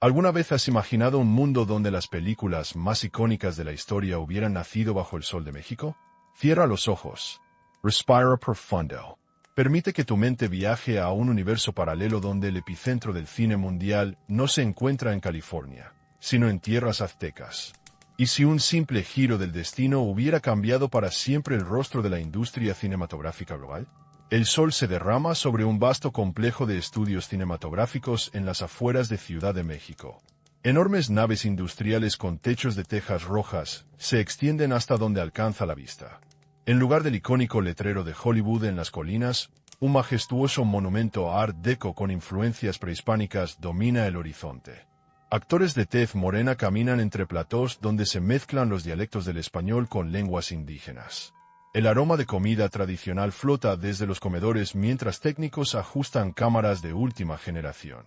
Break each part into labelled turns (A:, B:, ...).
A: ¿Alguna vez has imaginado un mundo donde las películas más icónicas de la historia hubieran nacido bajo el sol de México? Cierra los ojos. Respira profundo. Permite que tu mente viaje a un universo paralelo donde el epicentro del cine mundial no se encuentra en California, sino en tierras aztecas. ¿Y si un simple giro del destino hubiera cambiado para siempre el rostro de la industria cinematográfica global? El sol se derrama sobre un vasto complejo de estudios cinematográficos en las afueras de Ciudad de México. Enormes naves industriales con techos de tejas rojas se extienden hasta donde alcanza la vista. En lugar del icónico letrero de Hollywood en las colinas, un majestuoso monumento Art Deco con influencias prehispánicas domina el horizonte. Actores de tez morena caminan entre platós donde se mezclan los dialectos del español con lenguas indígenas. El aroma de comida tradicional flota desde los comedores mientras técnicos ajustan cámaras de última generación.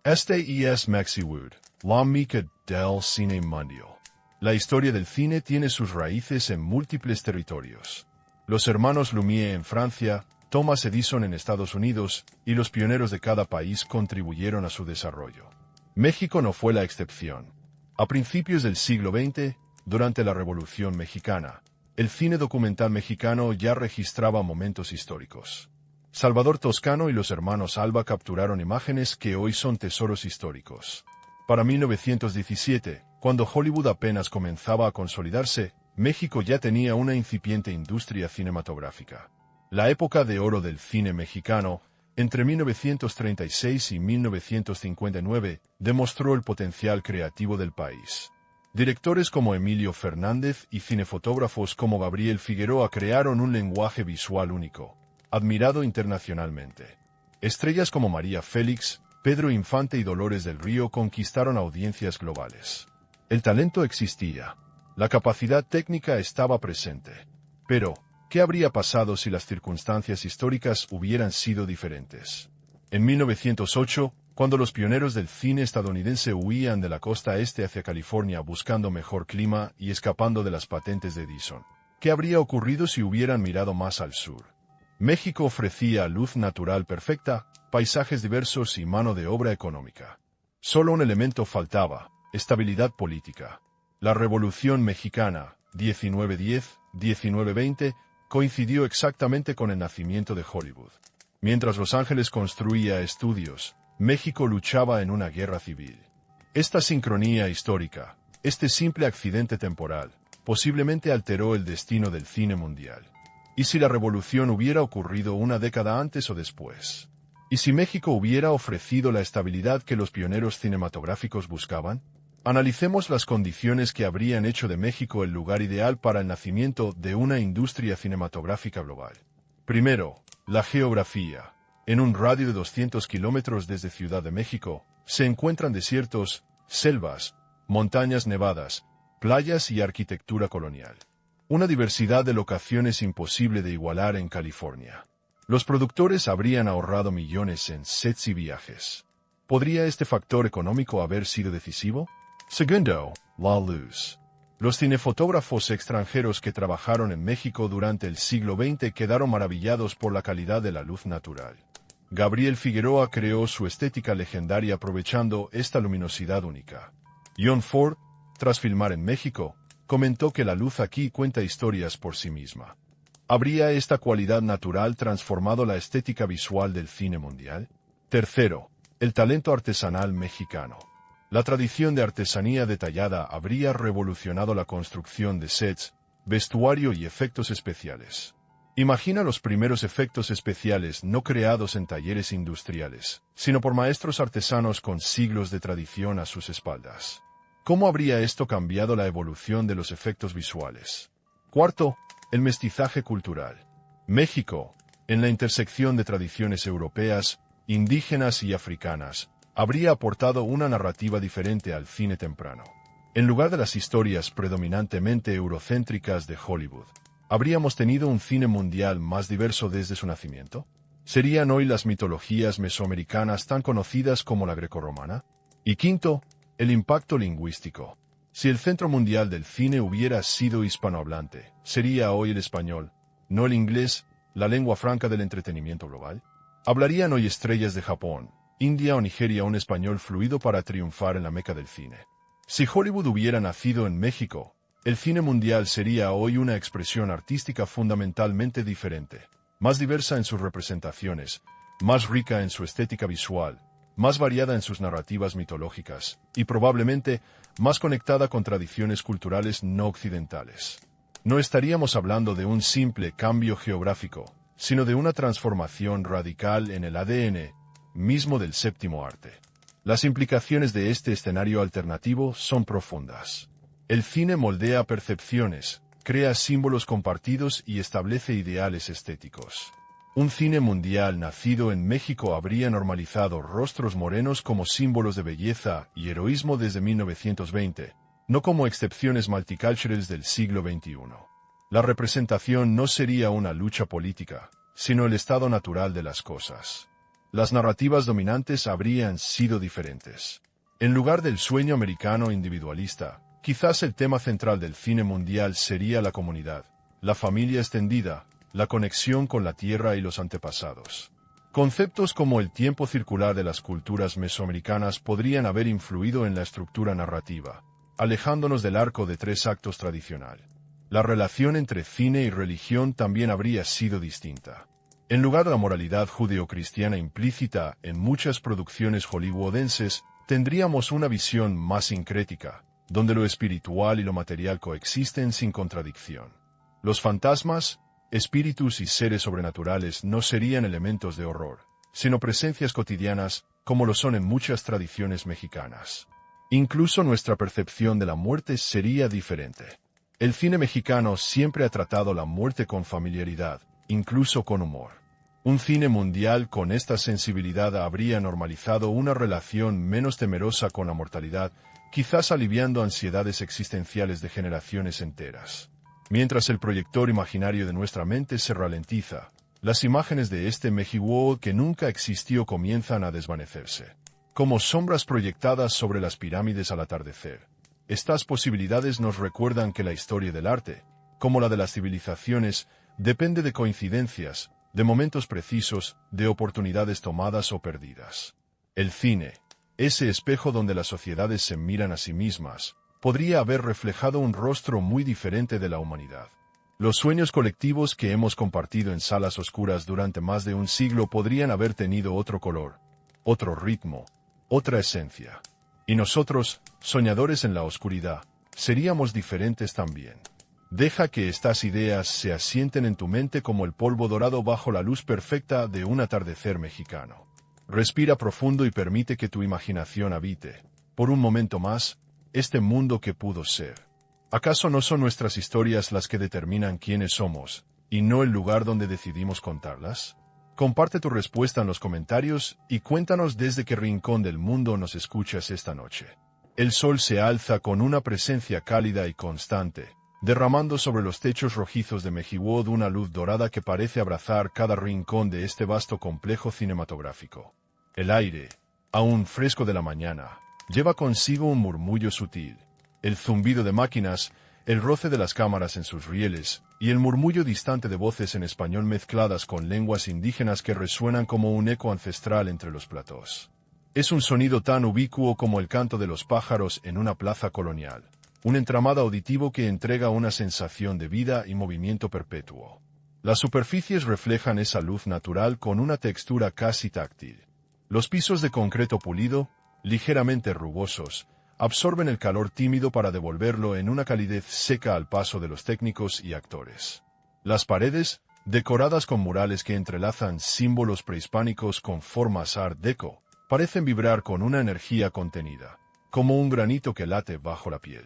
A: Este es Maxiwood, la mica del cine mundial. La historia del cine tiene sus raíces en múltiples territorios. Los hermanos Lumière en Francia, Thomas Edison en Estados Unidos, y los pioneros de cada país contribuyeron a su desarrollo. México no fue la excepción. A principios del siglo XX, durante la Revolución Mexicana, el cine documental mexicano ya registraba momentos históricos. Salvador Toscano y los hermanos Alba capturaron imágenes que hoy son tesoros históricos. Para 1917, cuando Hollywood apenas comenzaba a consolidarse, México ya tenía una incipiente industria cinematográfica. La época de oro del cine mexicano, entre 1936 y 1959, demostró el potencial creativo del país. Directores como Emilio Fernández y cinefotógrafos como Gabriel Figueroa crearon un lenguaje visual único, admirado internacionalmente. Estrellas como María Félix, Pedro Infante y Dolores del Río conquistaron audiencias globales. El talento existía. La capacidad técnica estaba presente. Pero, ¿qué habría pasado si las circunstancias históricas hubieran sido diferentes? En 1908, cuando los pioneros del cine estadounidense huían de la costa este hacia California buscando mejor clima y escapando de las patentes de Edison, ¿qué habría ocurrido si hubieran mirado más al sur? México ofrecía luz natural perfecta, paisajes diversos y mano de obra económica. Solo un elemento faltaba: estabilidad política. La Revolución Mexicana, 1910-1920, coincidió exactamente con el nacimiento de Hollywood. Mientras Los Ángeles construía estudios, México luchaba en una guerra civil. Esta sincronía histórica, este simple accidente temporal, posiblemente alteró el destino del cine mundial. ¿Y si la revolución hubiera ocurrido una década antes o después? ¿Y si México hubiera ofrecido la estabilidad que los pioneros cinematográficos buscaban? Analicemos las condiciones que habrían hecho de México el lugar ideal para el nacimiento de una industria cinematográfica global. Primero, la geografía. En un radio de 200 kilómetros desde Ciudad de México, se encuentran desiertos, selvas, montañas nevadas, playas y arquitectura colonial. Una diversidad de locaciones imposible de igualar en California. Los productores habrían ahorrado millones en sets y viajes. ¿Podría este factor económico haber sido decisivo? Segundo, la luz. Los cinefotógrafos extranjeros que trabajaron en México durante el siglo XX quedaron maravillados por la calidad de la luz natural. Gabriel Figueroa creó su estética legendaria aprovechando esta luminosidad única. John Ford, tras filmar en México, comentó que la luz aquí cuenta historias por sí misma. ¿Habría esta cualidad natural transformado la estética visual del cine mundial? Tercero, el talento artesanal mexicano. La tradición de artesanía detallada habría revolucionado la construcción de sets, vestuario y efectos especiales. Imagina los primeros efectos especiales no creados en talleres industriales, sino por maestros artesanos con siglos de tradición a sus espaldas. ¿Cómo habría esto cambiado la evolución de los efectos visuales? Cuarto, el mestizaje cultural. México, en la intersección de tradiciones europeas, indígenas y africanas, habría aportado una narrativa diferente al cine temprano. En lugar de las historias predominantemente eurocéntricas de Hollywood, ¿habríamos tenido un cine mundial más diverso desde su nacimiento? ¿Serían hoy las mitologías mesoamericanas tan conocidas como la grecorromana? Y quinto, el impacto lingüístico. Si el centro mundial del cine hubiera sido hispanohablante, ¿sería hoy el español, no el inglés, la lengua franca del entretenimiento global? ¿Hablarían hoy estrellas de Japón, India o Nigeria un español fluido para triunfar en la meca del cine. Si Hollywood hubiera nacido en México, el cine mundial sería hoy una expresión artística fundamentalmente diferente, más diversa en sus representaciones, más rica en su estética visual, más variada en sus narrativas mitológicas, y probablemente más conectada con tradiciones culturales no occidentales. No estaríamos hablando de un simple cambio geográfico, sino de una transformación radical en el ADN mismo del séptimo arte. Las implicaciones de este escenario alternativo son profundas. El cine moldea percepciones, crea símbolos compartidos y establece ideales estéticos. Un cine mundial nacido en México habría normalizado rostros morenos como símbolos de belleza y heroísmo desde 1920, no como excepciones multiculturales del siglo XXI. La representación no sería una lucha política, sino el estado natural de las cosas. Las narrativas dominantes habrían sido diferentes. En lugar del sueño americano individualista, quizás el tema central del cine mundial sería la comunidad, la familia extendida, la conexión con la tierra y los antepasados. Conceptos como el tiempo circular de las culturas mesoamericanas podrían haber influido en la estructura narrativa, alejándonos del arco de 3 actos tradicional. La relación entre cine y religión también habría sido distinta. En lugar de la moralidad judeocristiana implícita en muchas producciones hollywoodenses, tendríamos una visión más sincrética, donde lo espiritual y lo material coexisten sin contradicción. Los fantasmas, espíritus y seres sobrenaturales no serían elementos de horror, sino presencias cotidianas, como lo son en muchas tradiciones mexicanas. Incluso nuestra percepción de la muerte sería diferente. El cine mexicano siempre ha tratado la muerte con familiaridad, incluso con humor. Un cine mundial con esta sensibilidad habría normalizado una relación menos temerosa con la mortalidad, quizás aliviando ansiedades existenciales de generaciones enteras. Mientras el proyector imaginario de nuestra mente se ralentiza, las imágenes de este Mexiworld que nunca existió comienzan a desvanecerse, como sombras proyectadas sobre las pirámides al atardecer. Estas posibilidades nos recuerdan que la historia del arte, como la de las civilizaciones, depende de coincidencias, de momentos precisos, de oportunidades tomadas o perdidas. El cine, ese espejo donde las sociedades se miran a sí mismas, podría haber reflejado un rostro muy diferente de la humanidad. Los sueños colectivos que hemos compartido en salas oscuras durante más de un siglo podrían haber tenido otro color, otro ritmo, otra esencia. Y nosotros, soñadores en la oscuridad, seríamos diferentes también. Deja que estas ideas se asienten en tu mente como el polvo dorado bajo la luz perfecta de un atardecer mexicano. Respira profundo y permite que tu imaginación habite, por un momento más, este mundo que pudo ser. ¿Acaso no son nuestras historias las que determinan quiénes somos, y no el lugar donde decidimos contarlas? Comparte tu respuesta en los comentarios y cuéntanos desde qué rincón del mundo nos escuchas esta noche. El sol se alza con una presencia cálida y constante, derramando sobre los techos rojizos de Mexiworld una luz dorada que parece abrazar cada rincón de este vasto complejo cinematográfico. El aire, aún fresco de la mañana, lleva consigo un murmullo sutil, el zumbido de máquinas, el roce de las cámaras en sus rieles, y el murmullo distante de voces en español mezcladas con lenguas indígenas que resuenan como un eco ancestral entre los platós. Es un sonido tan ubicuo como el canto de los pájaros en una plaza colonial, un entramado auditivo que entrega una sensación de vida y movimiento perpetuo. Las superficies reflejan esa luz natural con una textura casi táctil. Los pisos de concreto pulido, ligeramente rugosos, absorben el calor tímido para devolverlo en una calidez seca al paso de los técnicos y actores. Las paredes, decoradas con murales que entrelazan símbolos prehispánicos con formas Art Deco, parecen vibrar con una energía contenida, como un granito que late bajo la piel.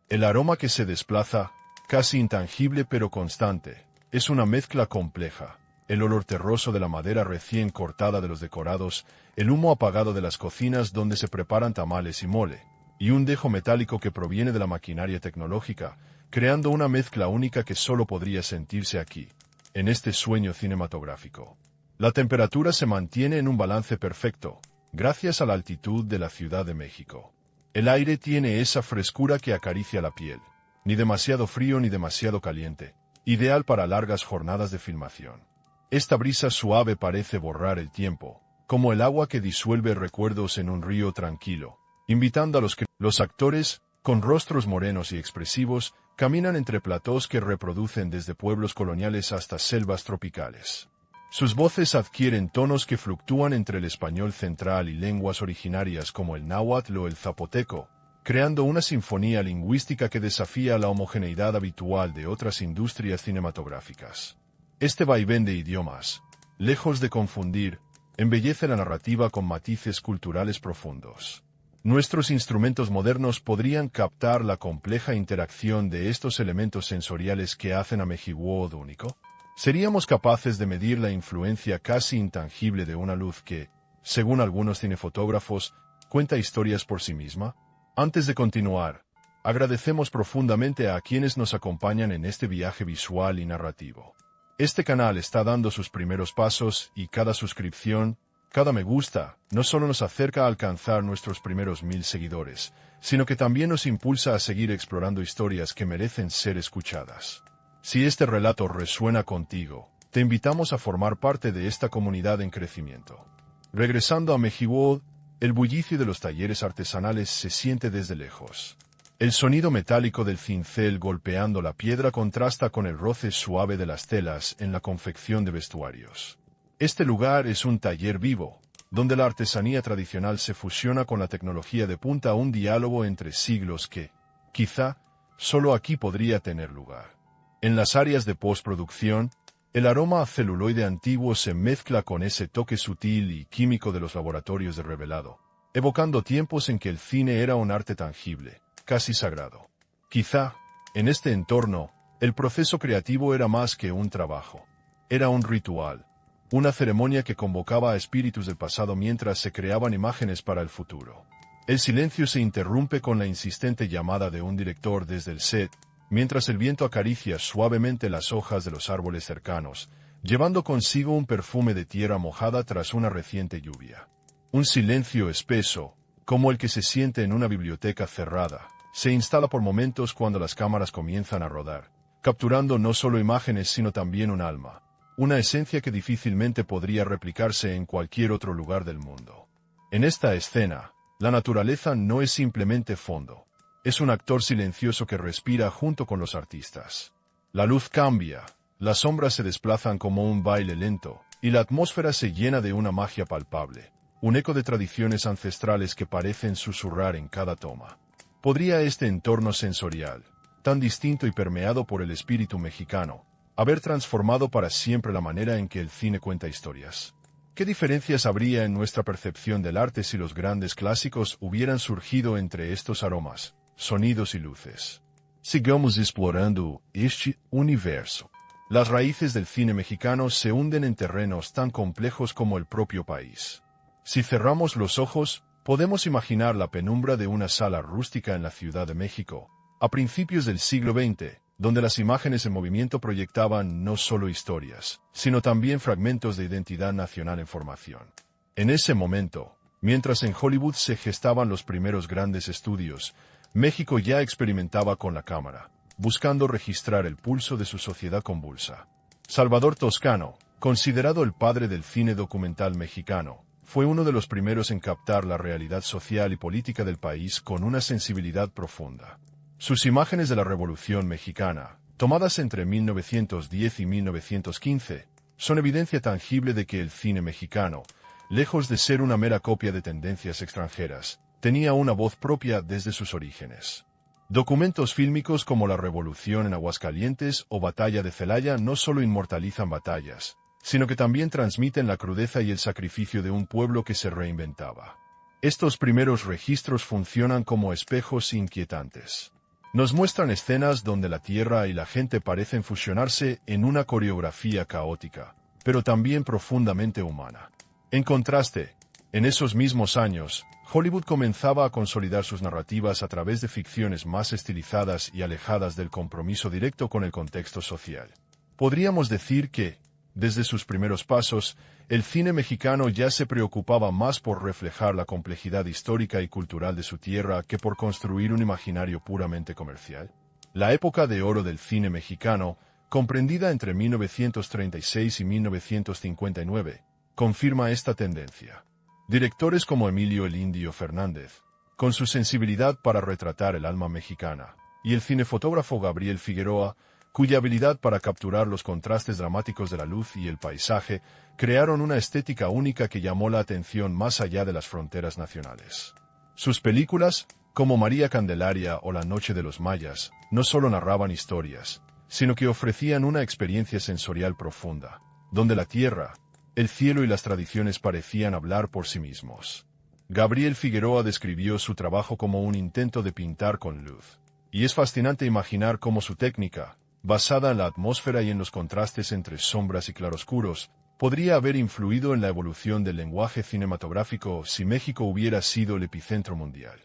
A: El aroma que se desplaza, casi intangible pero constante, es una mezcla compleja. El olor terroso de la madera recién cortada de los decorados, el humo apagado de las cocinas donde se preparan tamales y mole, y un dejo metálico que proviene de la maquinaria tecnológica, creando una mezcla única que solo podría sentirse aquí, en este sueño cinematográfico. La temperatura se mantiene en un balance perfecto, gracias a la altitud de la Ciudad de México. El aire tiene esa frescura que acaricia la piel, ni demasiado frío ni demasiado caliente, ideal para largas jornadas de filmación. Esta brisa suave parece borrar el tiempo, como el agua que disuelve recuerdos en un río tranquilo, invitando a los actores, con rostros morenos y expresivos, caminan entre platós que reproducen desde pueblos coloniales hasta selvas tropicales. Sus voces adquieren tonos que fluctúan entre el español central y lenguas originarias como el náhuatl o el zapoteco, creando una sinfonía lingüística que desafía la homogeneidad habitual de otras industrias cinematográficas. Este vaivén de idiomas, lejos de confundir, embellece la narrativa con matices culturales profundos. Nuestros instrumentos modernos podrían captar la compleja interacción de estos elementos sensoriales que hacen a Mexiwood único. ¿Seríamos capaces de medir la influencia casi intangible de una luz que, según algunos cinefotógrafos, cuenta historias por sí misma? Antes de continuar, agradecemos profundamente a quienes nos acompañan en este viaje visual y narrativo. Este canal está dando sus primeros pasos y cada suscripción, cada me gusta, no solo nos acerca a alcanzar nuestros primeros 1000 seguidores, sino que también nos impulsa a seguir explorando historias que merecen ser escuchadas. Si este relato resuena contigo, te invitamos a formar parte de esta comunidad en crecimiento. Regresando a Mexiwood, el bullicio de los talleres artesanales se siente desde lejos. El sonido metálico del cincel golpeando la piedra contrasta con el roce suave de las telas en la confección de vestuarios. Este lugar es un taller vivo, donde la artesanía tradicional se fusiona con la tecnología de punta, un diálogo entre siglos que, quizá, solo aquí podría tener lugar. En las áreas de postproducción, el aroma a celuloide antiguo se mezcla con ese toque sutil y químico de los laboratorios de revelado, evocando tiempos en que el cine era un arte tangible, casi sagrado. Quizá, en este entorno, el proceso creativo era más que un trabajo. Era un ritual, una ceremonia que convocaba a espíritus del pasado mientras se creaban imágenes para el futuro. El silencio se interrumpe con la insistente llamada de un director desde el set, mientras el viento acaricia suavemente las hojas de los árboles cercanos, llevando consigo un perfume de tierra mojada tras una reciente lluvia. Un silencio espeso, como el que se siente en una biblioteca cerrada, se instala por momentos cuando las cámaras comienzan a rodar, capturando no solo imágenes sino también un alma, una esencia que difícilmente podría replicarse en cualquier otro lugar del mundo. En esta escena, la naturaleza no es simplemente fondo. Es un actor silencioso que respira junto con los artistas. La luz cambia, las sombras se desplazan como un baile lento, y la atmósfera se llena de una magia palpable, un eco de tradiciones ancestrales que parecen susurrar en cada toma. ¿Podría este entorno sensorial, tan distinto y permeado por el espíritu mexicano, haber transformado para siempre la manera en que el cine cuenta historias? ¿Qué diferencias habría en nuestra percepción del arte si los grandes clásicos hubieran surgido entre estos aromas, sonidos y luces? Sigamos explorando este universo. Las raíces del cine mexicano se hunden en terrenos tan complejos como el propio país. Si cerramos los ojos, podemos imaginar la penumbra de una sala rústica en la Ciudad de México, a principios del siglo XX, donde las imágenes en movimiento proyectaban no solo historias, sino también fragmentos de identidad nacional en formación. En ese momento, mientras en Hollywood se gestaban los primeros grandes estudios, México ya experimentaba con la cámara, buscando registrar el pulso de su sociedad convulsa. Salvador Toscano, considerado el padre del cine documental mexicano, fue uno de los primeros en captar la realidad social y política del país con una sensibilidad profunda. Sus imágenes de la Revolución Mexicana, tomadas entre 1910 y 1915, son evidencia tangible de que el cine mexicano, lejos de ser una mera copia de tendencias extranjeras, tenía una voz propia desde sus orígenes. Documentos fílmicos como La Revolución en Aguascalientes o Batalla de Celaya no solo inmortalizan batallas, sino que también transmiten la crudeza y el sacrificio de un pueblo que se reinventaba. Estos primeros registros funcionan como espejos inquietantes. Nos muestran escenas donde la tierra y la gente parecen fusionarse en una coreografía caótica, pero también profundamente humana. En contraste, en esos mismos años, Hollywood comenzaba a consolidar sus narrativas a través de ficciones más estilizadas y alejadas del compromiso directo con el contexto social. Podríamos decir que, desde sus primeros pasos, el cine mexicano ya se preocupaba más por reflejar la complejidad histórica y cultural de su tierra que por construir un imaginario puramente comercial. La época de oro del cine mexicano, comprendida entre 1936 y 1959, confirma esta tendencia. Directores como Emilio "el Indio" Fernández, con su sensibilidad para retratar el alma mexicana, y el cinefotógrafo Gabriel Figueroa, cuya habilidad para capturar los contrastes dramáticos de la luz y el paisaje, crearon una estética única que llamó la atención más allá de las fronteras nacionales. Sus películas, como María Candelaria o La Noche de los Mayas, no solo narraban historias, sino que ofrecían una experiencia sensorial profunda, donde la tierra, el cielo y las tradiciones parecían hablar por sí mismos. Gabriel Figueroa describió su trabajo como un intento de pintar con luz, y es fascinante imaginar cómo su técnica, basada en la atmósfera y en los contrastes entre sombras y claroscuros, podría haber influido en la evolución del lenguaje cinematográfico si México hubiera sido el epicentro mundial.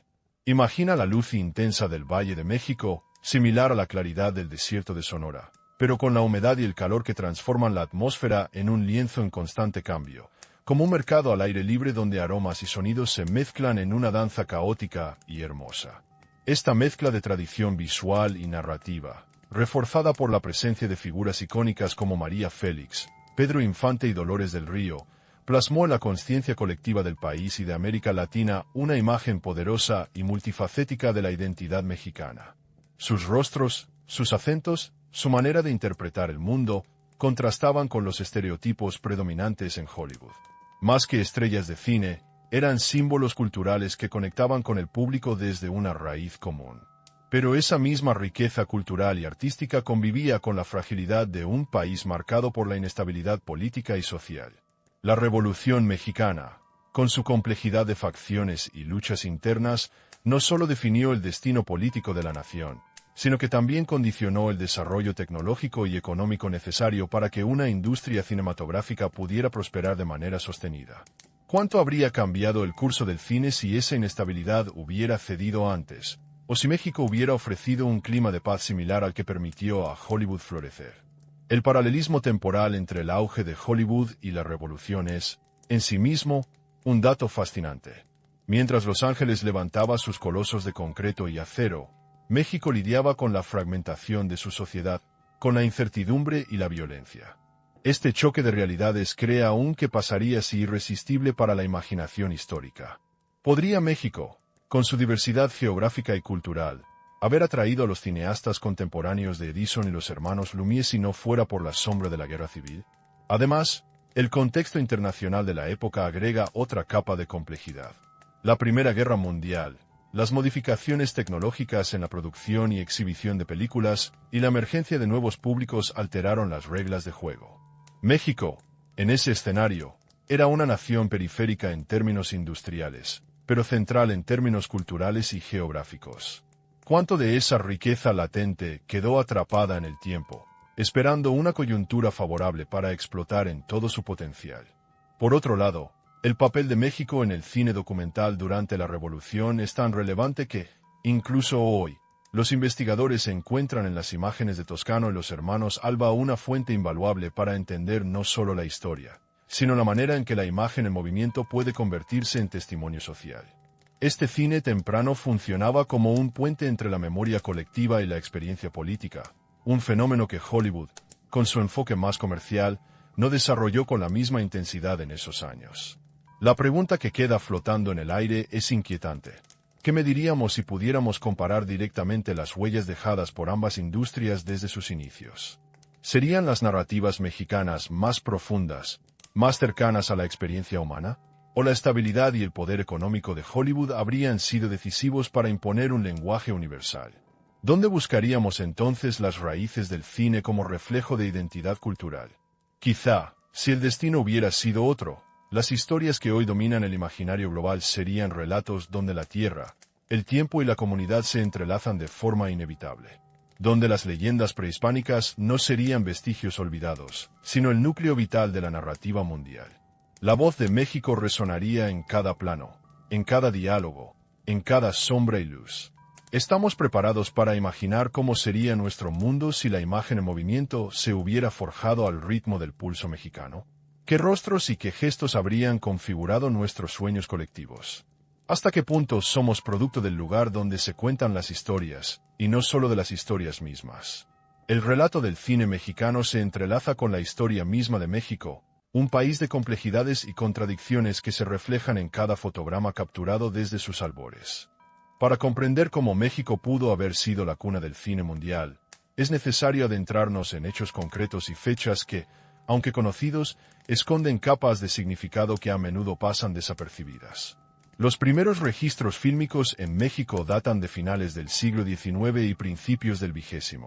A: Imagina la luz intensa del Valle de México, similar a la claridad del desierto de Sonora, pero con la humedad y el calor que transforman la atmósfera en un lienzo en constante cambio, como un mercado al aire libre donde aromas y sonidos se mezclan en una danza caótica y hermosa. Esta mezcla de tradición visual y narrativa, reforzada por la presencia de figuras icónicas como María Félix, Pedro Infante y Dolores del Río, plasmó en la conciencia colectiva del país y de América Latina una imagen poderosa y multifacética de la identidad mexicana. Sus rostros, sus acentos, su manera de interpretar el mundo, contrastaban con los estereotipos predominantes en Hollywood. Más que estrellas de cine, eran símbolos culturales que conectaban con el público desde una raíz común. Pero esa misma riqueza cultural y artística convivía con la fragilidad de un país marcado por la inestabilidad política y social. La Revolución Mexicana, con su complejidad de facciones y luchas internas, no solo definió el destino político de la nación, sino que también condicionó el desarrollo tecnológico y económico necesario para que una industria cinematográfica pudiera prosperar de manera sostenida. ¿Cuánto habría cambiado el curso del cine si esa inestabilidad hubiera cedido antes, o si México hubiera ofrecido un clima de paz similar al que permitió a Hollywood florecer? El paralelismo temporal entre el auge de Hollywood y la revolución es, en sí mismo, un dato fascinante. Mientras Los Ángeles levantaba sus colosos de concreto y acero, México lidiaba con la fragmentación de su sociedad, con la incertidumbre y la violencia. Este choque de realidades crea un que pasaría si irresistible para la imaginación histórica. ¿Podría México, con su diversidad geográfica y cultural, haber atraído a los cineastas contemporáneos de Edison y los hermanos Lumière si no fuera por la sombra de la guerra civil? Además, el contexto internacional de la época agrega otra capa de complejidad. La Primera Guerra Mundial, las modificaciones tecnológicas en la producción y exhibición de películas, y la emergencia de nuevos públicos alteraron las reglas de juego. México, en ese escenario, era una nación periférica en términos industriales, pero central en términos culturales y geográficos. ¿Cuánto de esa riqueza latente quedó atrapada en el tiempo, esperando una coyuntura favorable para explotar en todo su potencial? Por otro lado, el papel de México en el cine documental durante la Revolución es tan relevante que, incluso hoy, los investigadores encuentran en las imágenes de Toscano y los hermanos Alba una fuente invaluable para entender no solo la historia, sino la manera en que la imagen en movimiento puede convertirse en testimonio social. Este cine temprano funcionaba como un puente entre la memoria colectiva y la experiencia política, un fenómeno que Hollywood, con su enfoque más comercial, no desarrolló con la misma intensidad en esos años. La pregunta que queda flotando en el aire es inquietante. ¿Qué mediríamos si pudiéramos comparar directamente las huellas dejadas por ambas industrias desde sus inicios? ¿Serían las narrativas mexicanas más profundas, más cercanas a la experiencia humana? ¿O la estabilidad y el poder económico de Hollywood habrían sido decisivos para imponer un lenguaje universal? ¿Dónde buscaríamos entonces las raíces del cine como reflejo de identidad cultural? Quizá, si el destino hubiera sido otro, las historias que hoy dominan el imaginario global serían relatos donde la tierra, el tiempo y la comunidad se entrelazan de forma inevitable, donde las leyendas prehispánicas no serían vestigios olvidados, sino el núcleo vital de la narrativa mundial. La voz de México resonaría en cada plano, en cada diálogo, en cada sombra y luz. ¿Estamos preparados para imaginar cómo sería nuestro mundo si la imagen en movimiento se hubiera forjado al ritmo del pulso mexicano? ¿Qué rostros y qué gestos habrían configurado nuestros sueños colectivos? ¿Hasta qué punto somos producto del lugar donde se cuentan las historias, y no solo de las historias mismas? El relato del cine mexicano se entrelaza con la historia misma de México, un país de complejidades y contradicciones que se reflejan en cada fotograma capturado desde sus albores. Para comprender cómo México pudo haber sido la cuna del cine mundial, es necesario adentrarnos en hechos concretos y fechas que, aunque conocidos, esconden capas de significado que a menudo pasan desapercibidas. Los primeros registros fílmicos en México datan de finales del siglo XIX y principios del XX.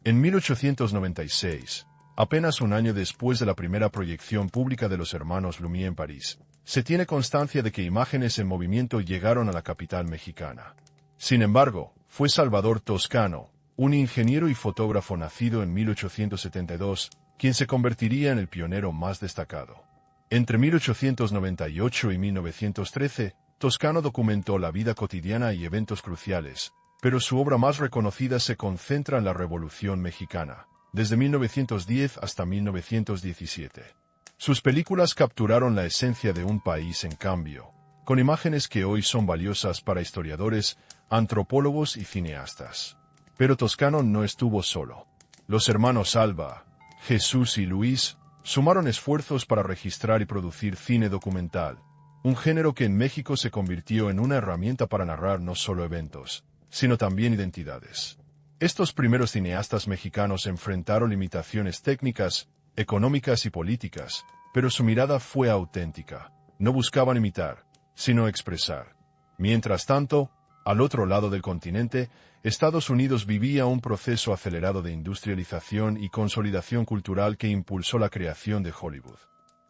A: En 1896, apenas un año después de la primera proyección pública de los hermanos Lumière en París, se tiene constancia de que imágenes en movimiento llegaron a la capital mexicana. Sin embargo, fue Salvador Toscano, un ingeniero y fotógrafo nacido en 1872, quien se convertiría en el pionero más destacado. Entre 1898 y 1913, Toscano documentó la vida cotidiana y eventos cruciales, pero su obra más reconocida se concentra en la Revolución Mexicana, desde 1910 hasta 1917. Sus películas capturaron la esencia de un país en cambio, con imágenes que hoy son valiosas para historiadores, antropólogos y cineastas. Pero Toscano no estuvo solo. Los hermanos Alba, Jesús y Luis sumaron esfuerzos para registrar y producir cine documental, un género que en México se convirtió en una herramienta para narrar no solo eventos, sino también identidades. Estos primeros cineastas mexicanos enfrentaron limitaciones técnicas, económicas y políticas, pero su mirada fue auténtica. No buscaban imitar, sino expresar. Mientras tanto, al otro lado del continente, Estados Unidos vivía un proceso acelerado de industrialización y consolidación cultural que impulsó la creación de Hollywood.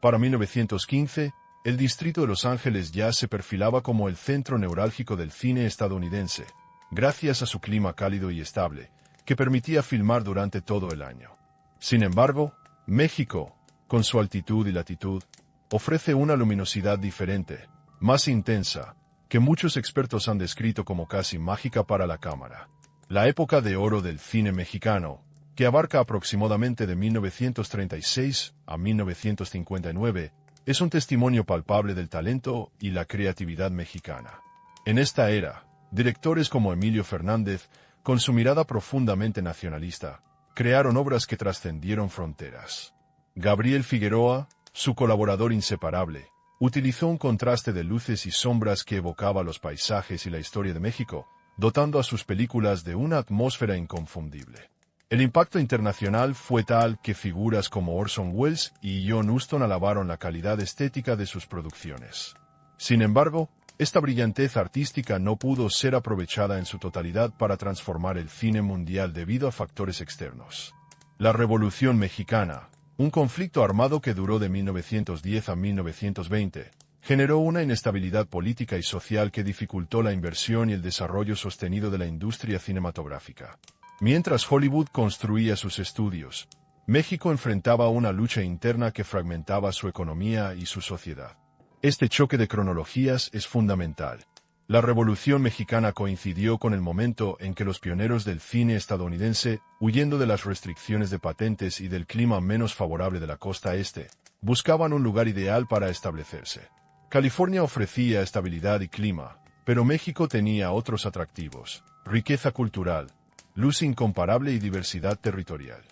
A: Para 1915, el distrito de Los Ángeles ya se perfilaba como el centro neurálgico del cine estadounidense, gracias a su clima cálido y estable, que permitía filmar durante todo el año. Sin embargo, México, con su altitud y latitud, ofrece una luminosidad diferente, más intensa, que muchos expertos han descrito como casi mágica para la cámara. La época de oro del cine mexicano, que abarca aproximadamente de 1936 a 1959, es un testimonio palpable del talento y la creatividad mexicana. En esta era, directores como Emilio Fernández, con su mirada profundamente nacionalista, crearon obras que trascendieron fronteras. Gabriel Figueroa, su colaborador inseparable, utilizó un contraste de luces y sombras que evocaba los paisajes y la historia de México, dotando a sus películas de una atmósfera inconfundible. El impacto internacional fue tal que figuras como Orson Welles y John Huston alabaron la calidad estética de sus producciones. Sin embargo, esta brillantez artística no pudo ser aprovechada en su totalidad para transformar el cine mundial debido a factores externos. La Revolución Mexicana, un conflicto armado que duró de 1910 a 1920, generó una inestabilidad política y social que dificultó la inversión y el desarrollo sostenido de la industria cinematográfica. Mientras Hollywood construía sus estudios, México enfrentaba una lucha interna que fragmentaba su economía y su sociedad. Este choque de cronologías es fundamental. La Revolución Mexicana coincidió con el momento en que los pioneros del cine estadounidense, huyendo de las restricciones de patentes y del clima menos favorable de la costa este, buscaban un lugar ideal para establecerse. California ofrecía estabilidad y clima, pero México tenía otros atractivos: riqueza cultural, luz incomparable y diversidad territorial.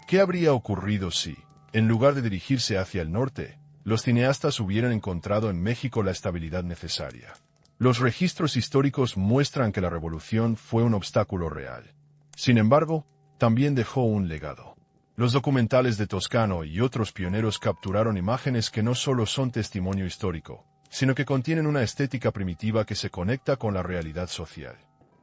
A: ¿Qué habría ocurrido si, en lugar de dirigirse hacia el norte, los cineastas hubieran encontrado en México la estabilidad necesaria? Los registros históricos muestran que la revolución fue un obstáculo real. Sin embargo, también dejó un legado. Los documentales de Toscano y otros pioneros capturaron imágenes que no solo son testimonio histórico, sino que contienen una estética primitiva que se conecta con la realidad social.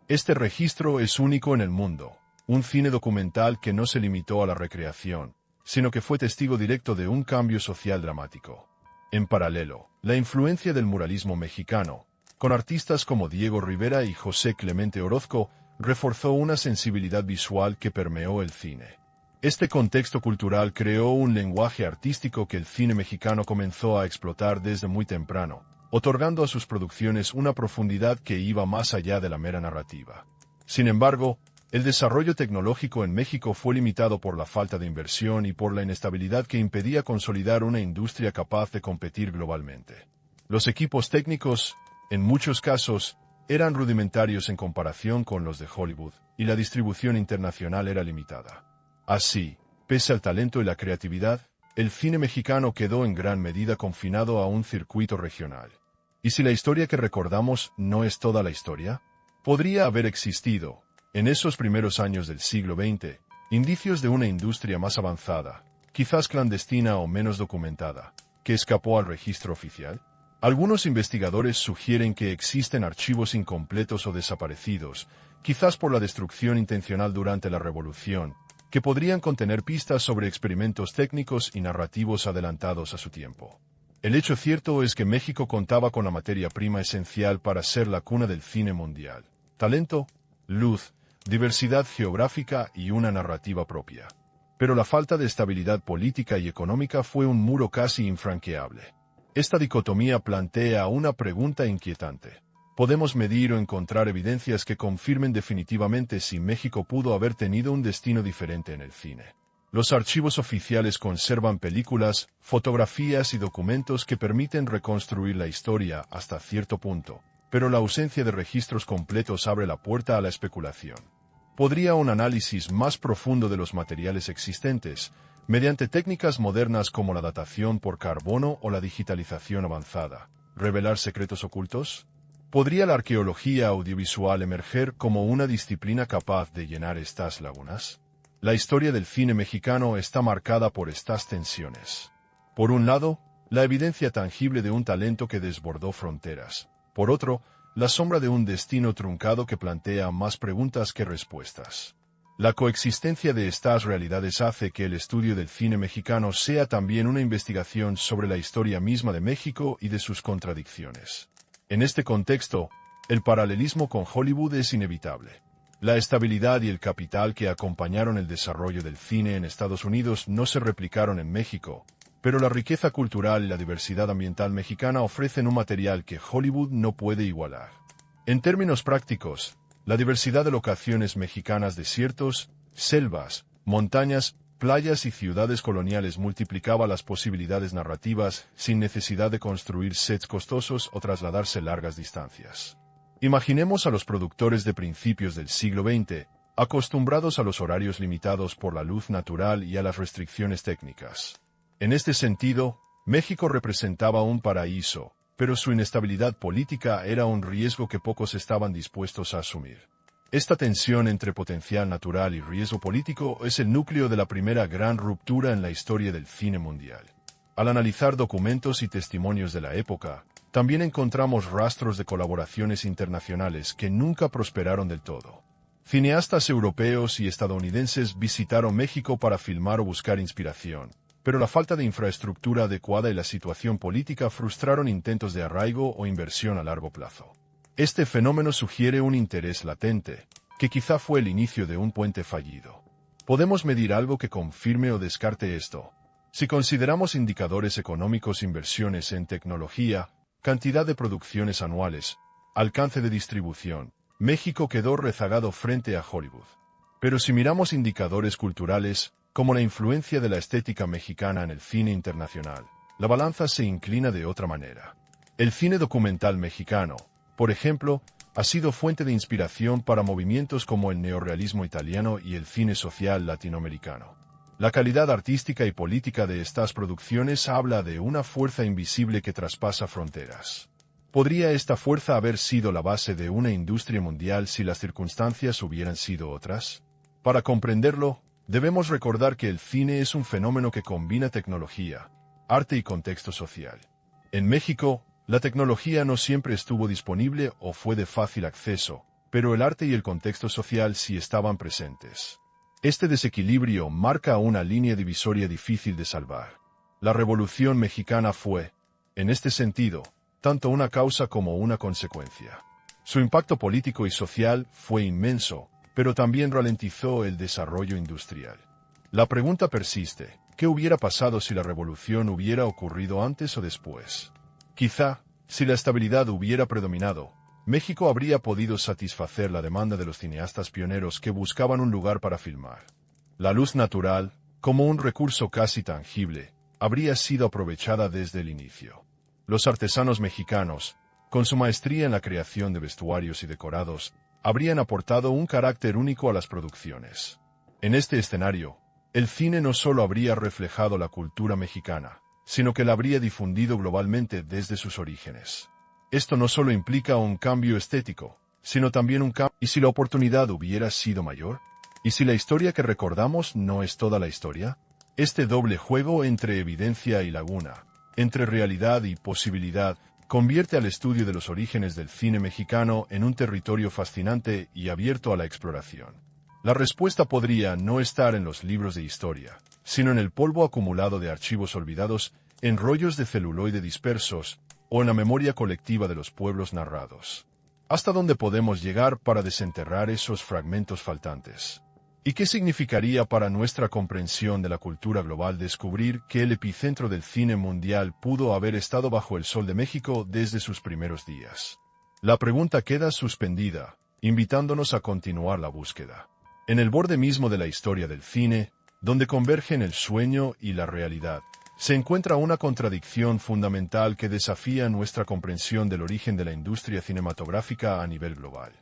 A: Este registro es único en el mundo, un cine documental que no se limitó a la recreación, sino que fue testigo directo de un cambio social dramático. En paralelo, la influencia del muralismo mexicano, con artistas como Diego Rivera y José Clemente Orozco, reforzó una sensibilidad visual que permeó el cine. Este contexto cultural creó un lenguaje artístico que el cine mexicano comenzó a explotar desde muy temprano, otorgando a sus producciones una profundidad que iba más allá de la mera narrativa. Sin embargo, el desarrollo tecnológico en México fue limitado por la falta de inversión y por la inestabilidad que impedía consolidar una industria capaz de competir globalmente. Los equipos técnicos, en muchos casos, eran rudimentarios en comparación con los de Hollywood, y la distribución internacional era limitada. Así, pese al talento y la creatividad, el cine mexicano quedó en gran medida confinado a un circuito regional. ¿Y si la historia que recordamos no es toda la historia? Podría haber existido, en esos primeros años del siglo XX, indicios de una industria más avanzada, quizás clandestina o menos documentada, que escapó al registro oficial. Algunos investigadores sugieren que existen archivos incompletos o desaparecidos, quizás por la destrucción intencional durante la Revolución, que podrían contener pistas sobre experimentos técnicos y narrativos adelantados a su tiempo. El hecho cierto es que México contaba con la materia prima esencial para ser la cuna del cine mundial: talento, luz, diversidad geográfica y una narrativa propia. Pero la falta de estabilidad política y económica fue un muro casi infranqueable. Esta dicotomía plantea una pregunta inquietante. ¿Podemos medir o encontrar evidencias que confirmen definitivamente si México pudo haber tenido un destino diferente en el cine? Los archivos oficiales conservan películas, fotografías y documentos que permiten reconstruir la historia hasta cierto punto, pero la ausencia de registros completos abre la puerta a la especulación. ¿Podría un análisis más profundo de los materiales existentes, mediante técnicas modernas como la datación por carbono o la digitalización avanzada, revelar secretos ocultos? ¿Podría la arqueología audiovisual emerger como una disciplina capaz de llenar estas lagunas? La historia del cine mexicano está marcada por estas tensiones. Por un lado, la evidencia tangible de un talento que desbordó fronteras. Por otro, la sombra de un destino truncado que plantea más preguntas que respuestas. La coexistencia de estas realidades hace que el estudio del cine mexicano sea también una investigación sobre la historia misma de México y de sus contradicciones. En este contexto, el paralelismo con Hollywood es inevitable. La estabilidad y el capital que acompañaron el desarrollo del cine en Estados Unidos no se replicaron en México, pero la riqueza cultural y la diversidad ambiental mexicana ofrecen un material que Hollywood no puede igualar. En términos prácticos, la diversidad de locaciones mexicanas, desiertos, selvas, montañas, playas y ciudades coloniales multiplicaba las posibilidades narrativas sin necesidad de construir sets costosos o trasladarse largas distancias. Imaginemos a los productores de principios del siglo XX, acostumbrados a los horarios limitados por la luz natural y a las restricciones técnicas. En este sentido, México representaba un paraíso, pero su inestabilidad política era un riesgo que pocos estaban dispuestos a asumir. Esta tensión entre potencial natural y riesgo político es el núcleo de la primera gran ruptura en la historia del cine mundial. Al analizar documentos y testimonios de la época, también encontramos rastros de colaboraciones internacionales que nunca prosperaron del todo. Cineastas europeos y estadounidenses visitaron México para filmar o buscar inspiración, pero la falta de infraestructura adecuada y la situación política frustraron intentos de arraigo o inversión a largo plazo. Este fenómeno sugiere un interés latente, que quizá fue el inicio de un puente fallido. ¿Podemos medir algo que confirme o descarte esto? Si consideramos indicadores económicos, inversiones en tecnología, cantidad de producciones anuales, alcance de distribución, México quedó rezagado frente a Hollywood. Pero si miramos indicadores culturales, como la influencia de la estética mexicana en el cine internacional, la balanza se inclina de otra manera. El cine documental mexicano, por ejemplo, ha sido fuente de inspiración para movimientos como el neorrealismo italiano y el cine social latinoamericano. La calidad artística y política de estas producciones habla de una fuerza invisible que traspasa fronteras. ¿Podría esta fuerza haber sido la base de una industria mundial si las circunstancias hubieran sido otras? Para comprenderlo, debemos recordar que el cine es un fenómeno que combina tecnología, arte y contexto social. En México, la tecnología no siempre estuvo disponible o fue de fácil acceso, pero el arte y el contexto social sí estaban presentes. Este desequilibrio marca una línea divisoria difícil de salvar. La Revolución Mexicana fue, en este sentido, tanto una causa como una consecuencia. Su impacto político y social fue inmenso, pero también ralentizó el desarrollo industrial. La pregunta persiste: ¿qué hubiera pasado si la revolución hubiera ocurrido antes o después? Quizá, si la estabilidad hubiera predominado, México habría podido satisfacer la demanda de los cineastas pioneros que buscaban un lugar para filmar. La luz natural, como un recurso casi tangible, habría sido aprovechada desde el inicio. Los artesanos mexicanos, con su maestría en la creación de vestuarios y decorados, habrían aportado un carácter único a las producciones. En este escenario, el cine no solo habría reflejado la cultura mexicana, sino que la habría difundido globalmente desde sus orígenes. Esto no solo implica un cambio estético, sino también un cambio. ¿Y si la oportunidad hubiera sido mayor? ¿Y si la historia que recordamos no es toda la historia? Este doble juego entre evidencia y laguna, entre realidad y posibilidad, convierte al estudio de los orígenes del cine mexicano en un territorio fascinante y abierto a la exploración. La respuesta podría no estar en los libros de historia, sino en el polvo acumulado de archivos olvidados, en rollos de celuloide dispersos, o en la memoria colectiva de los pueblos narrados. ¿Hasta dónde podemos llegar para desenterrar esos fragmentos faltantes? ¿Y qué significaría para nuestra comprensión de la cultura global descubrir que el epicentro del cine mundial pudo haber estado bajo el sol de México desde sus primeros días? La pregunta queda suspendida, invitándonos a continuar la búsqueda. En el borde mismo de la historia del cine, donde convergen el sueño y la realidad, se encuentra una contradicción fundamental que desafía nuestra comprensión del origen de la industria cinematográfica a nivel global.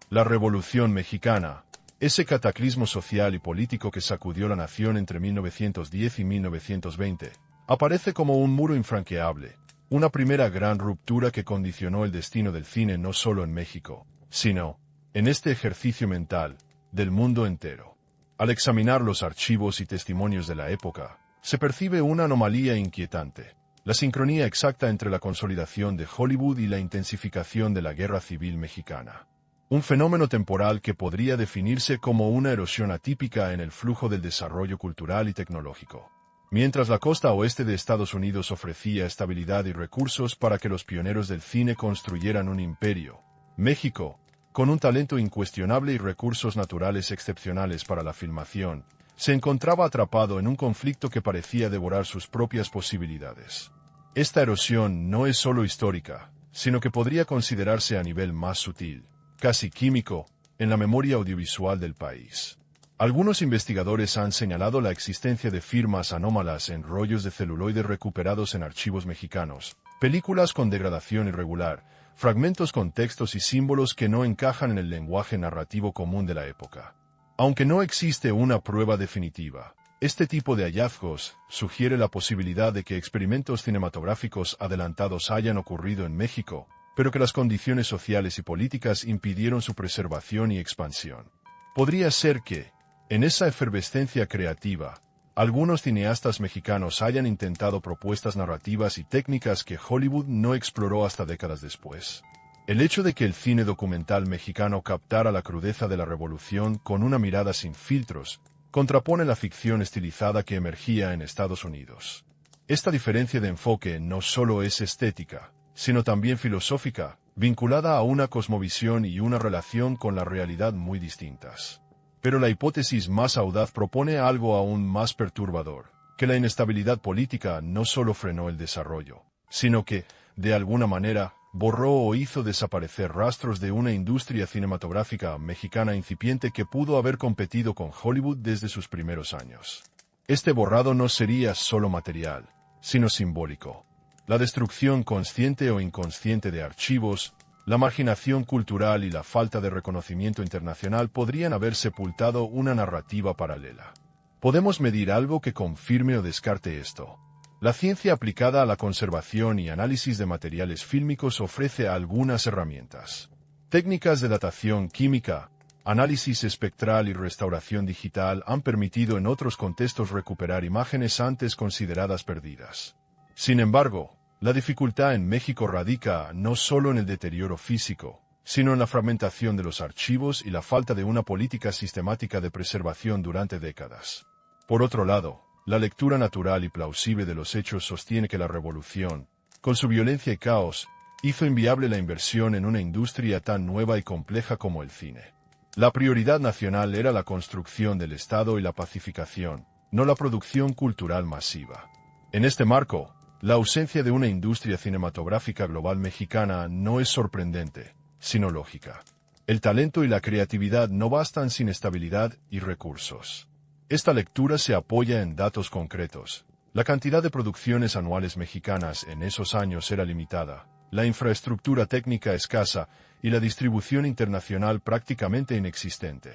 A: La Revolución Mexicana, ese cataclismo social y político que sacudió la nación entre 1910 y 1920, aparece como un muro infranqueable, una primera gran ruptura que condicionó el destino del cine no solo en México, sino, en este ejercicio mental, del mundo entero. Al examinar los archivos y testimonios de la época, se percibe una anomalía inquietante, la sincronía exacta entre la consolidación de Hollywood y la intensificación de la Guerra Civil Mexicana. Un fenómeno temporal que podría definirse como una erosión atípica en el flujo del desarrollo cultural y tecnológico. Mientras la costa oeste de Estados Unidos ofrecía estabilidad y recursos para que los pioneros del cine construyeran un imperio, México, con un talento incuestionable y recursos naturales excepcionales para la filmación, se encontraba atrapado en un conflicto que parecía devorar sus propias posibilidades. Esta erosión no es solo histórica, sino que podría considerarse a nivel más sutil, casi químico, en la memoria audiovisual del país. Algunos investigadores han señalado la existencia de firmas anómalas en rollos de celuloide recuperados en archivos mexicanos, películas con degradación irregular, fragmentos con textos y símbolos que no encajan en el lenguaje narrativo común de la época. Aunque no existe una prueba definitiva, este tipo de hallazgos sugiere la posibilidad de que experimentos cinematográficos adelantados hayan ocurrido en México, pero que las condiciones sociales y políticas impidieron su preservación y expansión. Podría ser que, en esa efervescencia creativa, algunos cineastas mexicanos hayan intentado propuestas narrativas y técnicas que Hollywood no exploró hasta décadas después. El hecho de que el cine documental mexicano captara la crudeza de la revolución con una mirada sin filtros, contrapone la ficción estilizada que emergía en Estados Unidos. Esta diferencia de enfoque no solo es estética, sino también filosófica, vinculada a una cosmovisión y una relación con la realidad muy distintas. Pero la hipótesis más audaz propone algo aún más perturbador, que la inestabilidad política no solo frenó el desarrollo, sino que, de alguna manera, borró o hizo desaparecer rastros de una industria cinematográfica mexicana incipiente que pudo haber competido con Hollywood desde sus primeros años. Este borrado no sería solo material, sino simbólico. La destrucción consciente o inconsciente de archivos, la marginación cultural y la falta de reconocimiento internacional podrían haber sepultado una narrativa paralela. Podemos medir algo que confirme o descarte esto. La ciencia aplicada a la conservación y análisis de materiales fílmicos ofrece algunas herramientas. Técnicas de datación química, análisis espectral y restauración digital han permitido en otros contextos recuperar imágenes antes consideradas perdidas. Sin embargo, la dificultad en México radica no solo en el deterioro físico, sino en la fragmentación de los archivos y la falta de una política sistemática de preservación durante décadas. Por otro lado, la lectura natural y plausible de los hechos sostiene que la revolución, con su violencia y caos, hizo inviable la inversión en una industria tan nueva y compleja como el cine. La prioridad nacional era la construcción del Estado y la pacificación, no la producción cultural masiva. En este marco, la ausencia de una industria cinematográfica global mexicana no es sorprendente, sino lógica. El talento y la creatividad no bastan sin estabilidad y recursos. Esta lectura se apoya en datos concretos. La cantidad de producciones anuales mexicanas en esos años era limitada, la infraestructura técnica escasa y la distribución internacional prácticamente inexistente.